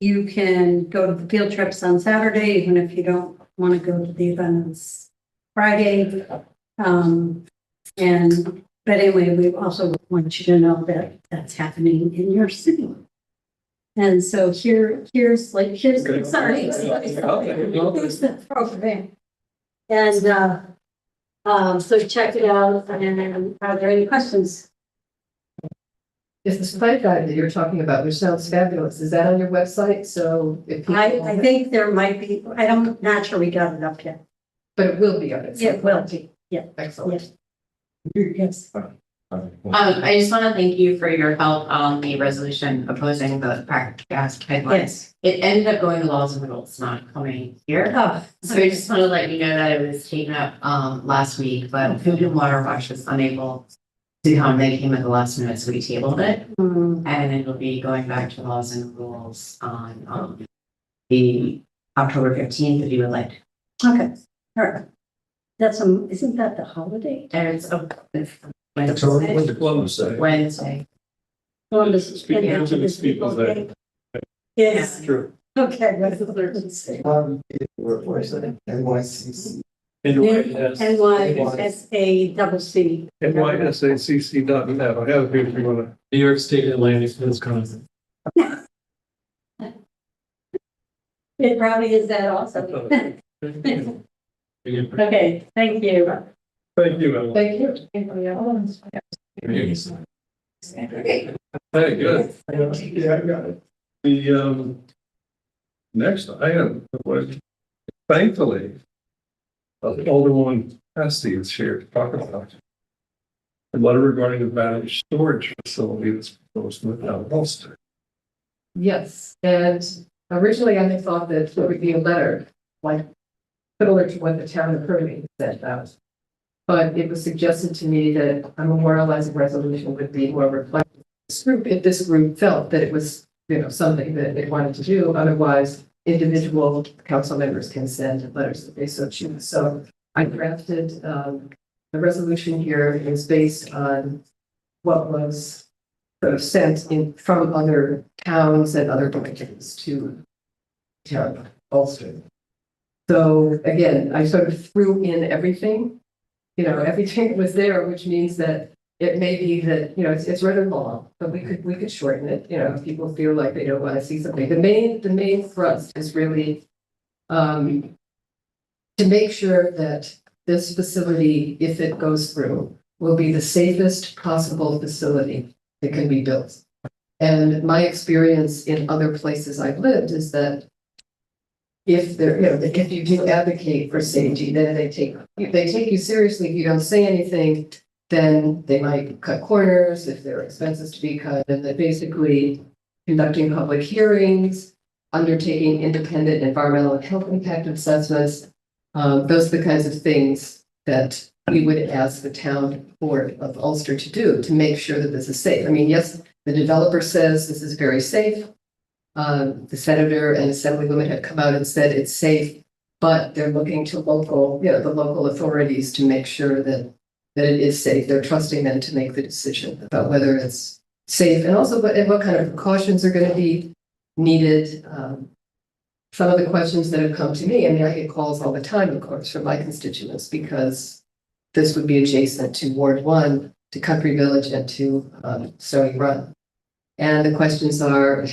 you can go to the field trips on Saturday, even if you don't want to go to the event on Friday. But anyway, we also want you to know that that's happening in your city. And so here's the sorry. Here's the program. And so check it out. And are there any questions? Is the site guide that you're talking about, which sounds fabulous, is that on your website? So if people. I think there might be, I'm not sure we got it up yet. But it will be on it. Yeah, it will be. Yeah. Excellent. Yes. I just want to thank you for your help on the resolution opposing the practical gas pipeline. Yes. It ended up going to laws and rules, not coming here. Oh, So I just want to let you know that it was taken up last week, but Food and Water Watch was unable to come. They came at the last minute, so we tabled it. mm, And it'll be going back to laws and rules on the October 15th, if you would like. okay, all right. Isn't that the holiday? And it's When's Columbus Day? Wednesday. Columbus. Speaking of Indigenous Peoples' Day. Yes, True. okay, that's the Thursday. Where's that? NYCC. NYSA double C. NYSACC.net. I have it here if you wanna. New York State Atlantic, Wisconsin. It probably is that also. Okay, thank you. Thank you, Emily. Thank you. Very good. Yeah, I got it. The next item was thankfully Alderman Esty is here to talk about a letter regarding the battery storage facility that's proposed in the town of Ulster. Yes, and originally I had thought that there would be a letter, like similar to what the town of Kirby sent out. But it was suggested to me that a memorializing resolution would be more reflective of this group, if this group felt that it was, something that they wanted to do. Otherwise, individual council members can send letters if they so choose. So I drafted, the resolution here is based on what was sort of sent in from other towns and other divisions to town of Ulster. So again, I sort of threw in everything, everything was there, which means that it may be that, it's rather long, but we could shorten it, if people feel like they don't want to see something. The main thrust is really to make sure that this facility, if it goes through, will be the safest possible facility that can be built. And my experience in other places I've lived is that if if you do advocate for safety, then they take you seriously. If you don't say anything, then they might cut corners if there are expenses to be cut. And they're basically conducting public hearings, undertaking independent environmental and health impact assessments. Those are the kinds of things that we would ask the town board of Ulster to do to make sure that this is safe. I mean, yes, the developer says this is very safe. The senator and assemblywoman have come out and said it's safe, but they're looking to the local authorities to make sure that it is safe. They're trusting them to make the decision about whether it's safe and also what kind of precautions are going to be needed. Some of the questions that have come to me, I mean, I get calls all the time, of course, from my constituents because this would be adjacent to Ward 1, to Country Village, and to Stony Run. And the questions are,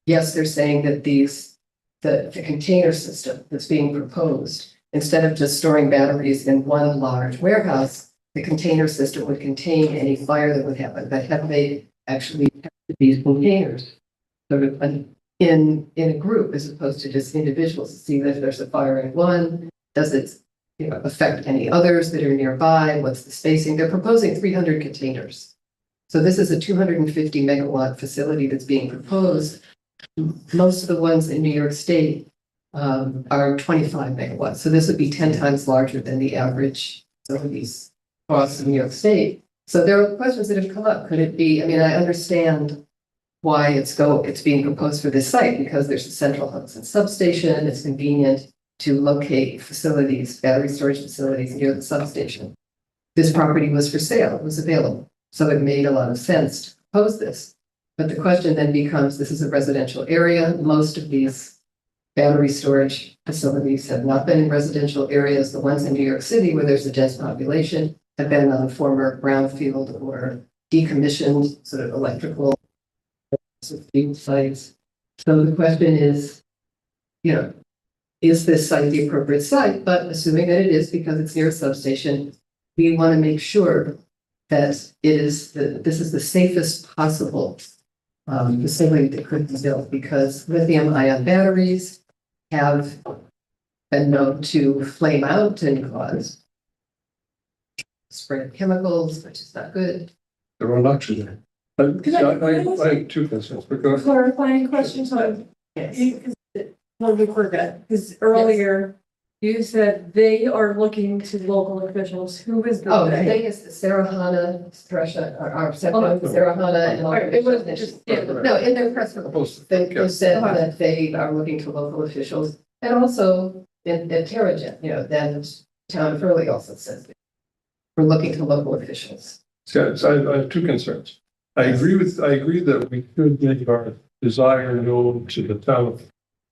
yes, they're saying that the container system that's being proposed, instead of just storing batteries in one large warehouse, the container system would contain any fire that would happen. But have they actually tested these containers sort of in a group as opposed to just individuals to see that if there's a fire in one, does it affect any others that are nearby? What's the spacing? They're proposing 300 containers. So this is a 250 megawatt facility that's being proposed. Most of the ones in New York State are 25 megawatts. So this would be 10 times larger than the average facilities across New York State. So there are questions that have come up. Could it be, I mean, I understand why it's being proposed for this site because there's a central Hudson substation. It's convenient to locate facilities, battery storage facilities near the substation. This property was for sale, it was available. So it made a lot of sense to propose this. But the question then becomes, this is a residential area. Most of these battery storage facilities have not been in residential areas. The ones in New York City where there's a dense population have been on former brownfield or decommissioned sort of electrical sites. So the question is, is this site the appropriate site? But assuming that it is because it's near a substation, we want to make sure that this is the safest possible facility that could be built, because lithium ion batteries have been known to flame out and cause spread of chemicals, which is not good. There are oxygen. I have two concerns, because Clarifying questions on, well, we forgot, because earlier you said they are looking to local officials. Who is the Oh, the they? thing is, Sarah Hana, Sarah Hana and all. It was just, yeah, No, in their press release, they said that they are looking to local officials, and also in Terrigen, then Town of Hurley also says we're looking to local officials. so I have two concerns. I agree that we should make our desire known to the town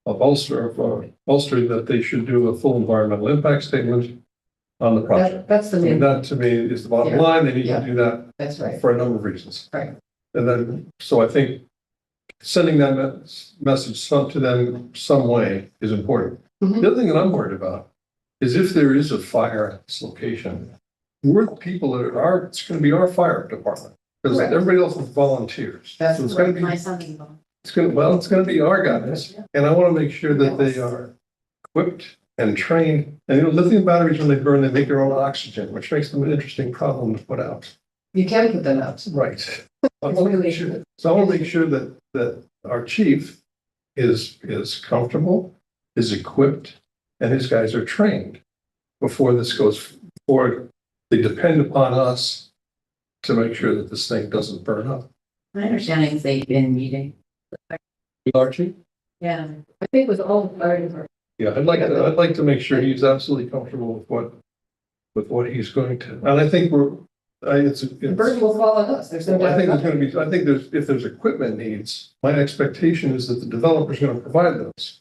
of Ulster, that they should do a full environmental impact statement on the project. That's the main, That to me is the bottom line. They need to do that that's right. for a number of reasons. Right. And then, so I think sending that message to them some way is important. Mhm. The other thing that I'm worried about is if there is a fire at this location, we're the people that it's going to be our fire department. Because Correct. everybody else is volunteers. That's So it's going to be, My son-in-law. it's going to be our guys. And I want to make sure that they are equipped and trained. And lithium batteries, when they burn, they make their own oxygen, which makes them an interesting problem to put out. You can put them out. Right. I want to make sure, so I want to make sure that our chief is comfortable, is equipped, and his guys are trained before they depend upon us to make sure that this thing doesn't burn up. My understanding is they've been meeting. Archie? Yeah. I think with all the fire departments. Yeah, I'd like to make sure he's absolutely comfortable with what he's going to, and I think The burden will fall on us. There's no doubt. if there's equipment needs, my expectation is that the developer's going to provide those.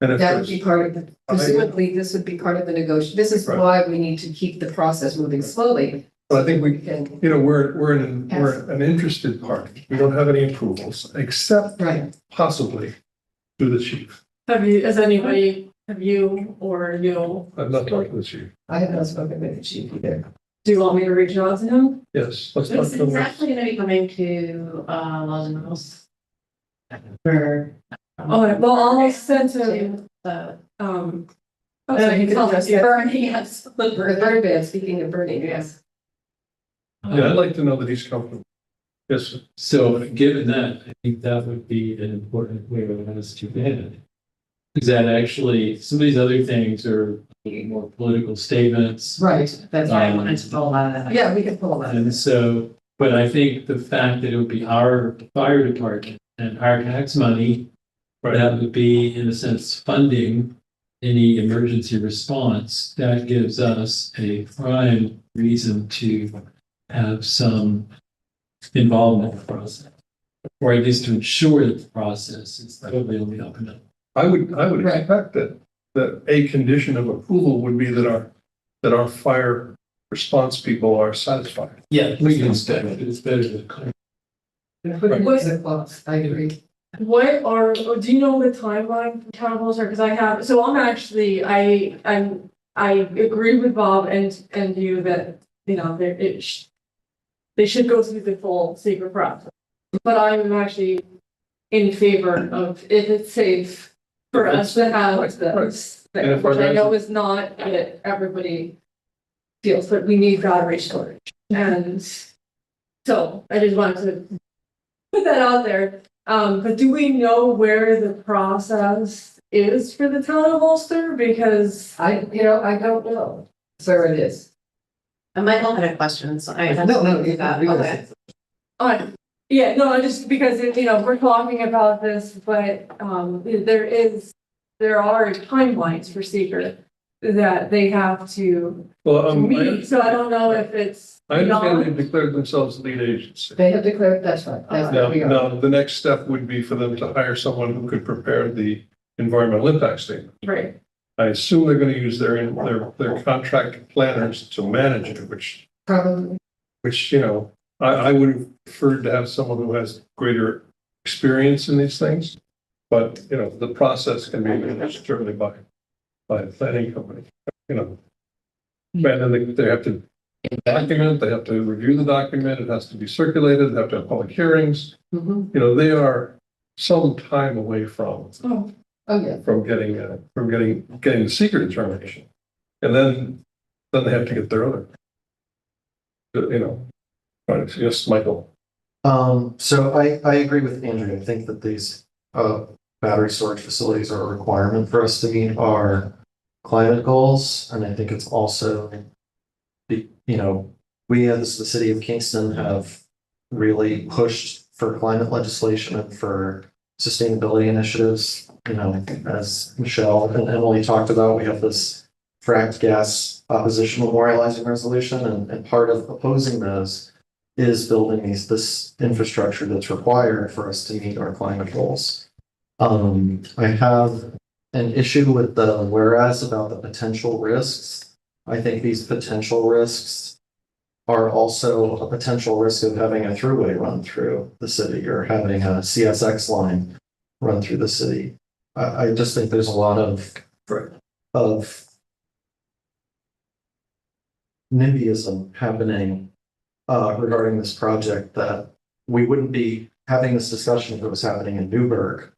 And if That would there's, be part of the, presumably, this would be part of the negotiation. This is Right. why we need to keep the process moving slowly. but I think We can, we're an interested party. We don't have any approvals, except right. possibly through the chief. Have you or you, I've not talked to the chief. I have not spoken with the chief either. do you want me to reach out to him? Yes, let's talk It's to him. actually gonna be coming to, Los Angeles. For. Oh, well, I'll send him, The. so he can address it. Bernie, yes. Very bad, speaking of burning, yes. Yeah, I'd like to know that he's comfortable. Yes, sir. So given that, I think that would be an important way of us to end. Is that actually, some of these other things are more political statements. Right, that's I right. wanted to pull a lot of that. Yeah, we can pull that. And so, but I think the fact that it would be our fire department and our tax money, that would be, in a sense, funding any emergency response, that gives us a prime reason to have some involvement in the process. Or at least to ensure that the process is totally on the up and up. I would Right. expect that a condition of approval would be that our fire response people are satisfied. Yeah, we can expect it, it's better to clarify. Put it in the clause, I agree. Do you know the timeline for town halls are, because I have, so I'm actually, I agree with Bob and you that, they should go through the full secret process. But I'm actually in favor of, if it's safe for us to have this, And if which our I know guys- is not what everybody feels, but we need battery storage. And so I just wanted to put that out there. But do we know where the process is for the town of Ulster? Because I don't know. So it is. And Michael had a question, so I. No, Okay. yeah, no, just because, we're talking about this, but, there are timelines for secret that they have to Well, meet. So I don't know if it's I understand beyond. they've declared themselves lead agency. They have declared, that's right. That's Now, what we are. now, the next step would be for them to hire someone who could prepare the environmental impact statement. Right. I assume they're going to use their contract planners to manage it, which, Probably. I would have preferred to have someone who has greater experience in these things. But, the process can be managed certainly by a planning company, And then they have to document, they have to review the document, it has to be circulated, they have to have public hearings. Mhm. You know, they are some time away from Oh, yeah. getting the secret determination. And then they have to get their other. You know, right, yes, Michael. So I agree with Andrew. I think that these, battery storage facilities are a requirement for us to meet our climate goals. And I think it's also, you know, we as the city of Kingston have really pushed for climate legislation and for sustainability initiatives. You know, as Michelle and Emily talked about, we have this fracked gas opposition memorializing resolution, and part of opposing those is building this infrastructure that's required for us to meet our climate goals. I have an issue with the whereas about the potential risks. I think these potential risks are also a potential risk of having a throughway run through the city or having a CSX line run through the city. I just think there's a lot of NIMBYism happening regarding this project that we wouldn't be having this discussion if it was happening in Newburgh.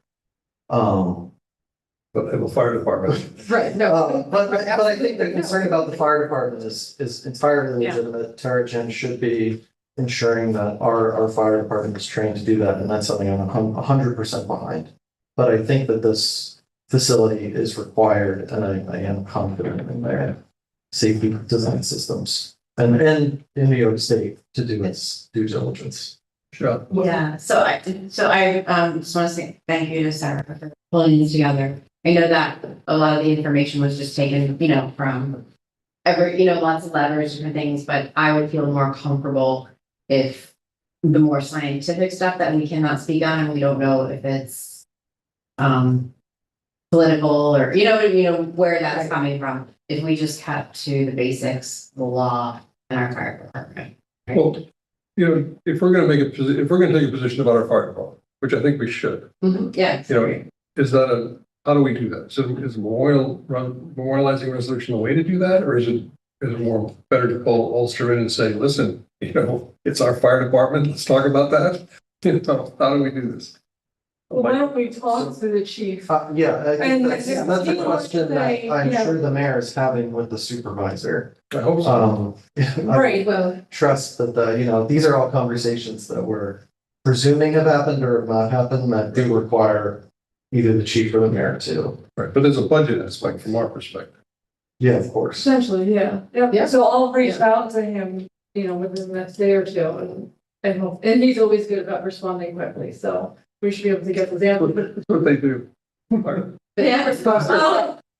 But they have a fire department. Right, no. But I think the concern about the fire department is entirely legitimate. Terrigen should be ensuring that our fire department is trained to do that, and that's something I'm 100% behind. But I think that this facility is required, and I am confident in their safety design systems and in New York State to do its due diligence. Sure. Yeah, so I just want to say thank you to Sarah for pulling it together. I know that a lot of the information was just taken, you know, from lots of letters, different things, but I would feel more comfortable if the more scientific stuff that we cannot speak on and we don't know if it's political or, you know, where that's coming from. If we just kept to the basics, the law and our fire department. right? Well, you know, if we're gonna take a position about our fire department, which I think we should, Yeah. you know, how do we do that? So is memorializing resolution a way to do that? Or is it more better to pull Ulster in and say, listen, you know, it's our fire department, let's talk about that? You know, how do we do this? Well, why don't we talk to the chief? Yeah, I think And that's if a he question that wants to say, I'm you know- sure the mayor is having with the supervisor. I hope so. I Right, Well, trust that these are all conversations that we're presuming have happened or have not happened that do require either the chief or the mayor to. Right, but there's a budget aspect from our perspective. Yeah, of course. essentially, yeah. Yeah. So I'll reach out to him, you know, within the next day or two and he's always good about responding quickly, so we should be able to get the answer. That's what they do. Yeah.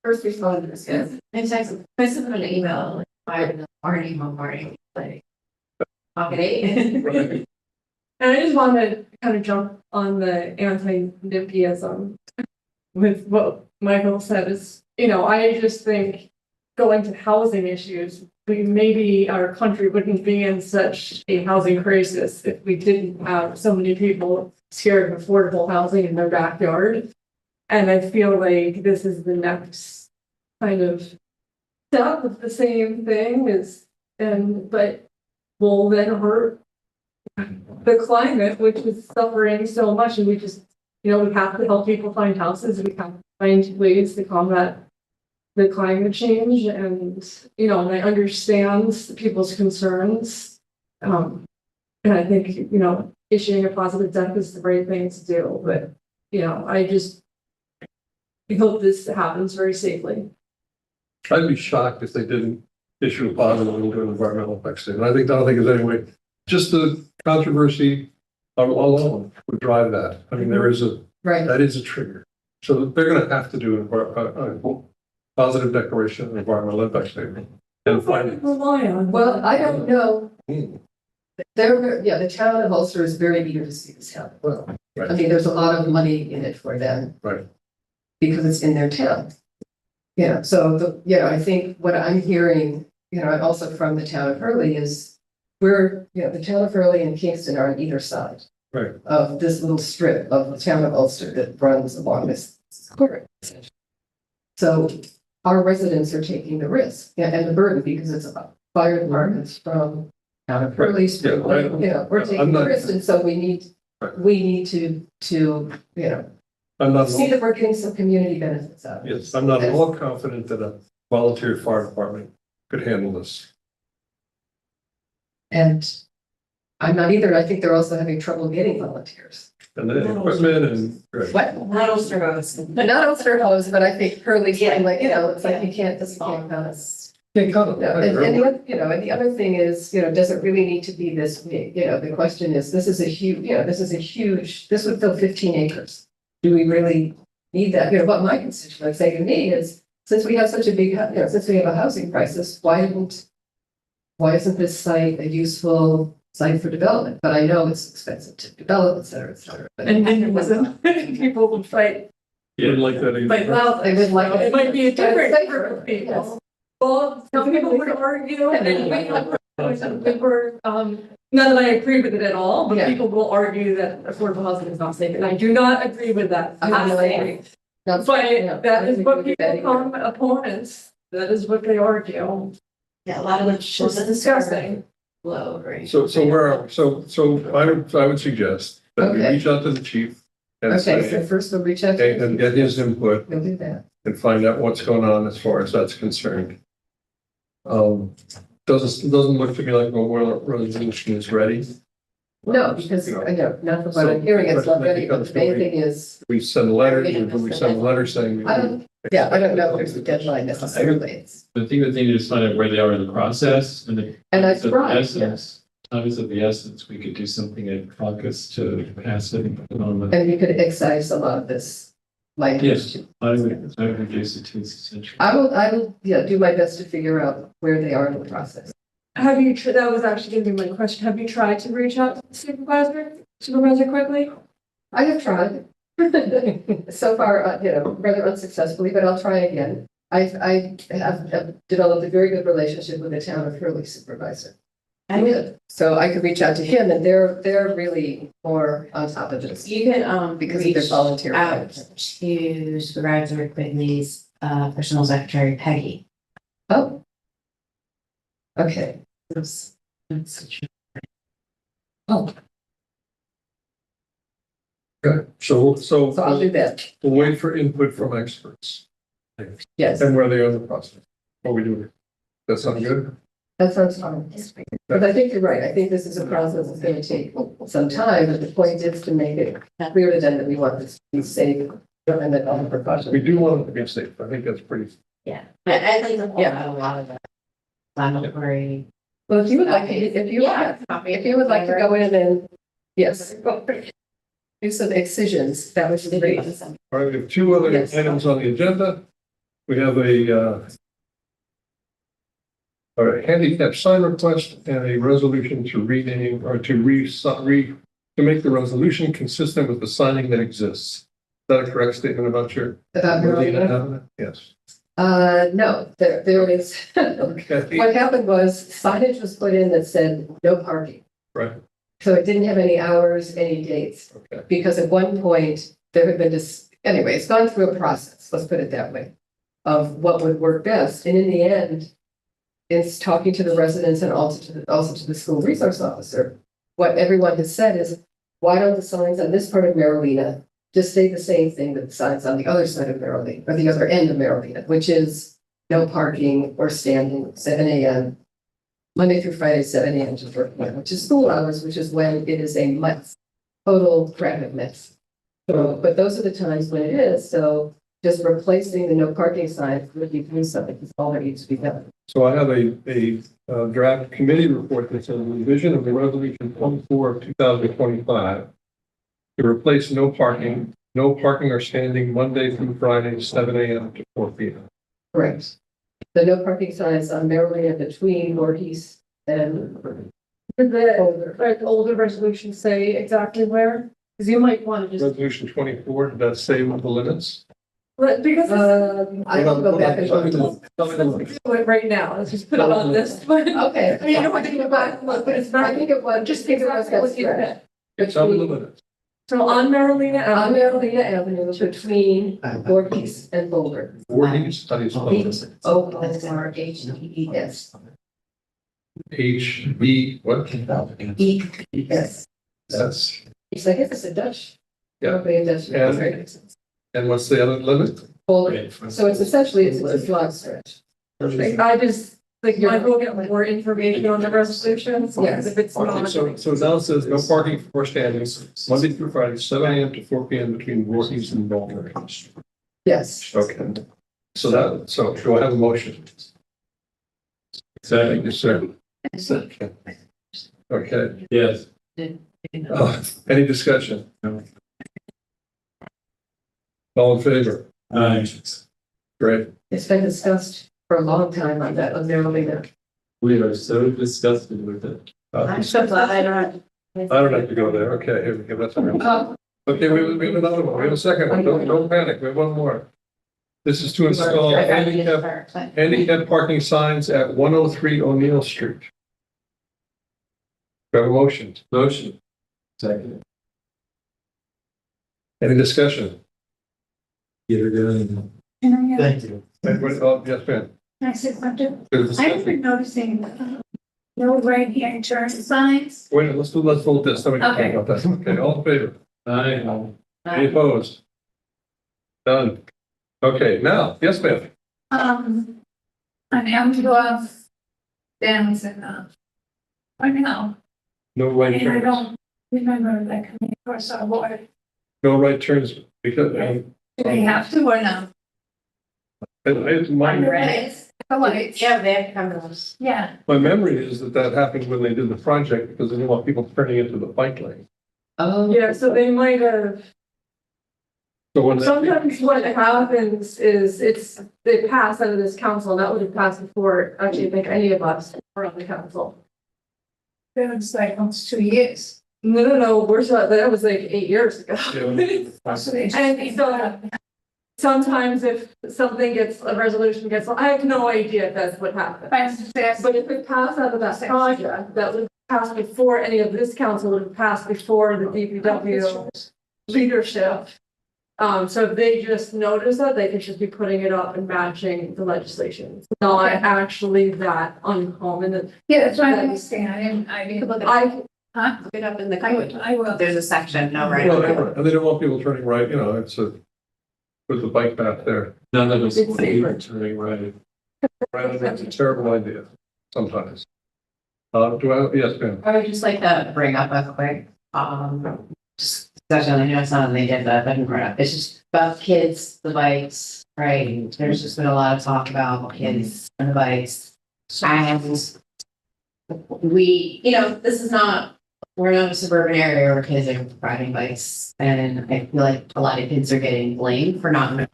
first responders, yes. In fact, I sent an email like 5 in the morning, one morning, like pocket 8. Right. And I just want to kind of jump on the anti-NIMBYism with what Michael said is, you know, I just think going to housing issues, maybe our country wouldn't be in such a housing crisis if we didn't have so many people scared of affordable housing in their backyard. And I feel like this is the next kind of step of the same thing but will then hurt the climate, which is suffering so much, and we just, you know, we have to help people find houses, we have to find ways to combat the climate change, and, you know, and I understand people's concerns. And I think, you know, issuing a positive deck is the right thing to do, but, you know, I hope this happens very safely. I'd be shocked if they didn't issue a positive and do an environmental impact statement. I don't think there's any way, just the controversy alone would drive that. I mean, Right. that is a trigger. So they're gonna have to do a positive declaration of environmental impact statement. And findings. Rely on. Well, I don't know. The town of Ulster is very eager to see this happen. Well, I Right. mean, there's a lot of money in it for them. Right. Because it's in their town. Yeah, so I think what I'm hearing, you know, also from the town of Hurley is the town of Hurley and Kingston are on either side. Right. Of this little strip of the town of Ulster that runs along this corridor. So our residents are taking the risk and the burden because it's a fire departments, from police, Yeah, from, you know, we're I'm taking not- risks, and so we need to, you know, I'm not, see that we're getting some community benefits out of it. yes, I'm not at all confident that a volunteer fire department could handle this. And I'm not either. I think they're also having trouble getting volunteers. And the equipment and. What? Not Ulster Roads. Not Ulster Hose, but I think Hurley's saying like, you know, it's like you can't, this can't count us. Can't count it. No, and the other, you know, and the other thing is, you know, does it really need to be this big? You know, the question is, this is a huge, this would fill 15 acres. Do we really need that? You know, what my constituents say to me is, since we have such a big, you know, since we have a housing crisis, why isn't this site a useful site for development? But I know it's expensive to develop, et cetera, et cetera. But- And then people would fight, Wouldn't like that either. fight loud. They would like It might be a different Yes. group of people. Well, some people would argue, and we were, not that I agree with it at all, but Yeah. people will argue that affordable housing is not safe, and I do not agree with that. I don't agree. But that is what people call opponents, that is what they argue. Yeah, a lot of them. It's disgusting. Low, right? So where are, I would suggest that we Okay. reach out to the chief and Okay, so say, first we'll reach out and to. get his input We'll do that. and find out what's going on as far as that's concerned. Doesn't look to me like the resolution is ready. No, because, I know, not from what I'm hearing, it's not ready, but the main thing is, We send a letter, we send a letter saying. I don't know if there's a deadline necessarily. It's- I think the thing is find out where they are in the process and the. And I the tried, essence, Time is of the essence. We could do something at caucus to pass it. On the- And you could excise a lot of this language. Yes. I would reduce it to its essential. I will, yeah, do my best to figure out where they are in the process. Have you, that was actually gonna be my question, have you tried to reach out to the supervisor quickly? I have tried. So far, you know, rather unsuccessfully, but I'll try again. I have developed a very good relationship with the town of Hurley supervisor. So I could reach out to him, and they're really more on top of this. You could, Because of their reach volunteer out approach. to Supervisor Quigley's, personal secretary Peggy. Oh. Okay. Okay, So I'll so do that. we'll wait for input from experts Yes, and where they are in the process. What we do. That sound good? that sounds fine. But I think you're right. I think this is a process that's going to take some time, but the point is to make it clear to them that we want this to be safe and that all the We precautions. do want it to be safe. I think that's pretty. Yeah, I think Yeah. a lot of that. Inflammatory. Well, if you would like, if you would like to go in and, yes, do some excisions, that would be great. All right, we have two other Yes. items on the agenda. We have a handicap sign request and a resolution to rename or to make the resolution consistent with the signing that exists. Is that a correct statement about your? About Marlena? Yes. No, there is, Okay. what happened was signage was put in that said no parking. Right. So it didn't have any hours, any dates. Okay. Because at one point, there had been anyway, it's gone through a process, let's put it that way, of what would work best. And in the end, it's talking to the residents and also to the school resource officer. What everyone has said is, why don't the signs on this part of Marlena just say the same thing that the signs on the other side of Marlena, or the other end of Marlena, which is no parking or standing, 7 a.m. Monday through Friday, 7 a.m. to 4 p.m., which is school hours, which is when it is a mess, total traffic mess. So, but those are the times when it is, so just replacing the no parking sign would be doing something, is all that needs to be done. So I have a draft committee report that says revision of the resolution 24 of 2025 to replace no parking or standing Monday through Friday, 7 a.m. to 4 p.m. Correct. The no parking signs on Marlena between Voorhees and Did the older resolution say exactly where? Because you might want to just, Resolution 24, did that say what the limits? because I will go back and Tell me look. the- do it right now, let's just put it on this, but. Okay. I mean, you don't want to think about it, but it's I not, think it was, just think it was exactly that what you stretch. said. Tell me the limits. So on Marlena On Avenue, Marlena Avenue between Voorhees and Boulder. Voorhees, how do you spell it? O-O-R-H-E-E-S. HB, what? Yes. That's, It's like, it's a Dutch. Yeah. Company, Dutch. And- and what's the other limit? So it's essentially, it's a lot stretch. I just, like, might go get more information on the resolutions, because if it's Okay, not. so now it says no parking for standings, Monday through Friday, 7 a.m. to 4 p.m. between Voorhees and Baltimore. Yes. Okay. So do I have a motion? Second, Yes, sir. Okay, yes. any discussion? All in favor? Great. It's been discussed for a long time on that, on their limit. We are so disgusted with it. I so glad I don't. don't have to go there. Okay, here we go. That's all right. Okay, we have another one. We have a second one. Don't panic. We have one more. This is to install handicap parking signs at 103 O'Neill Street. Do I have a motion? Motion. Second. Any discussion? Get her going. Thank you. Anybody? Oh, yes, ma'am. Can I say something? There's a I've second. been noticing, no right hand turn signs. Wait, let's hold this. Then we can Okay. talk about that. Okay, all in favor? Aye. Any opposed? Done. Okay, now, yes, ma'am. On Elmsworth, Downs and, right now, No right and I turns. don't remember that coming across our board. No right turns because, Do they have to or no? my The lights, Yeah, they have cameras. yeah. memory is that happened when they did the project because they didn't want people turning into the bike lane. Oh. Yeah, so they might have, So when they, sometimes what happens is they pass out of this council, and that would have passed before, actually, I think any of us were on the council. It was like almost 2 years. No, that was like 8 years ago. So they just And came so- up. Sometimes if something a resolution gets, I have no idea if that's what happened. But if it passed out of that project, that would pass before any of this council would have passed before the DPW leadership. So if they just notice that, they could just be putting it up and matching the legislation. It's not actually that uncommon. Yeah, that's what I understand. I didn't, huh? Look it up in the I code. would, I will. There's a section, no right. well, and they don't want people turning right, it's with the bike path there. None of us It's will be safer. turning right. Right, and that's a terrible idea sometimes. Yes, ma'am. I would just like to bring up a quick, just discussion, I know it's not on the agenda, but I can bring it up. It's just about kids, the bikes, right? There's just been a lot of talk about kids and the bikes. And this is not, we're not a suburban area where kids are riding bikes. And I feel like a lot of kids are getting blamed for not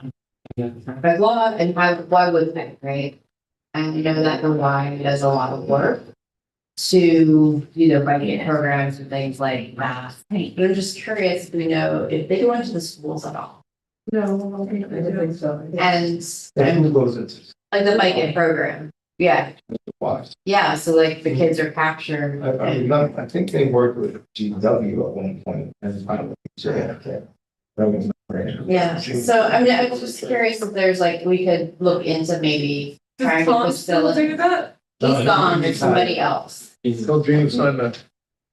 knowing traffic law, and why would they, right? And you know that the Y does a lot of work to, biking programs and things like that. But I'm just curious, do we know if they go into the schools at all? No, I don't think so. And Who goes into like the biking program, yeah, why? yeah, so like the kids are captured. I think they worked with GW at one point and I don't think that was Yeah, so I mean, I was just curious if there's like, we could look into maybe trying to facilitate. do that? He's gone, there's somebody else. Tell Gene to sign that.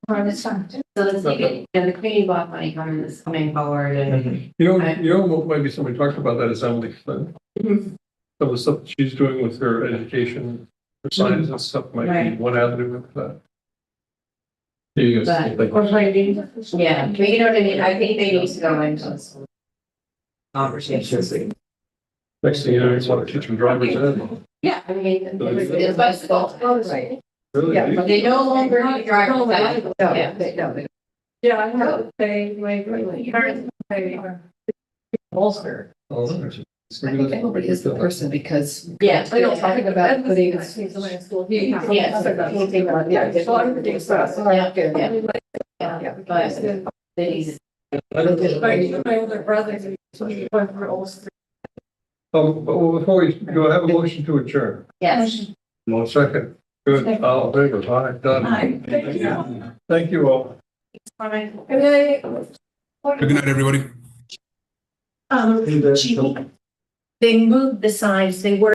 So the community block money coming forward and. Maybe somebody talked about that is Emily Flynn. Some of the stuff that she's doing with her education, her science and stuff might be Right. one avenue with that. There you go. But- Like, Or maybe. Yeah, but you know what I mean, I think they need to go into some conversations. next thing you know, you want to teach them driver's ed. Yeah, I mean, it's bicycle. Right. Really? Yeah, They no longer need driver's ed. No, Yeah. no. Yeah, I have to pay my current pay. Bolster. Oh, I think everybody is the person because. Yeah. I know something about putting. Yes. Yes. Yeah. So everything's fast. Yeah. Yeah. Yeah, but they need to. My older brother, so he went for Ulster. Before we go, I have a motion to adjourn. Yes. No second. Good. All in favor? Aye, done. Aye. Thank you. Thank you all. And then Good night, everybody. They moved the signs, they were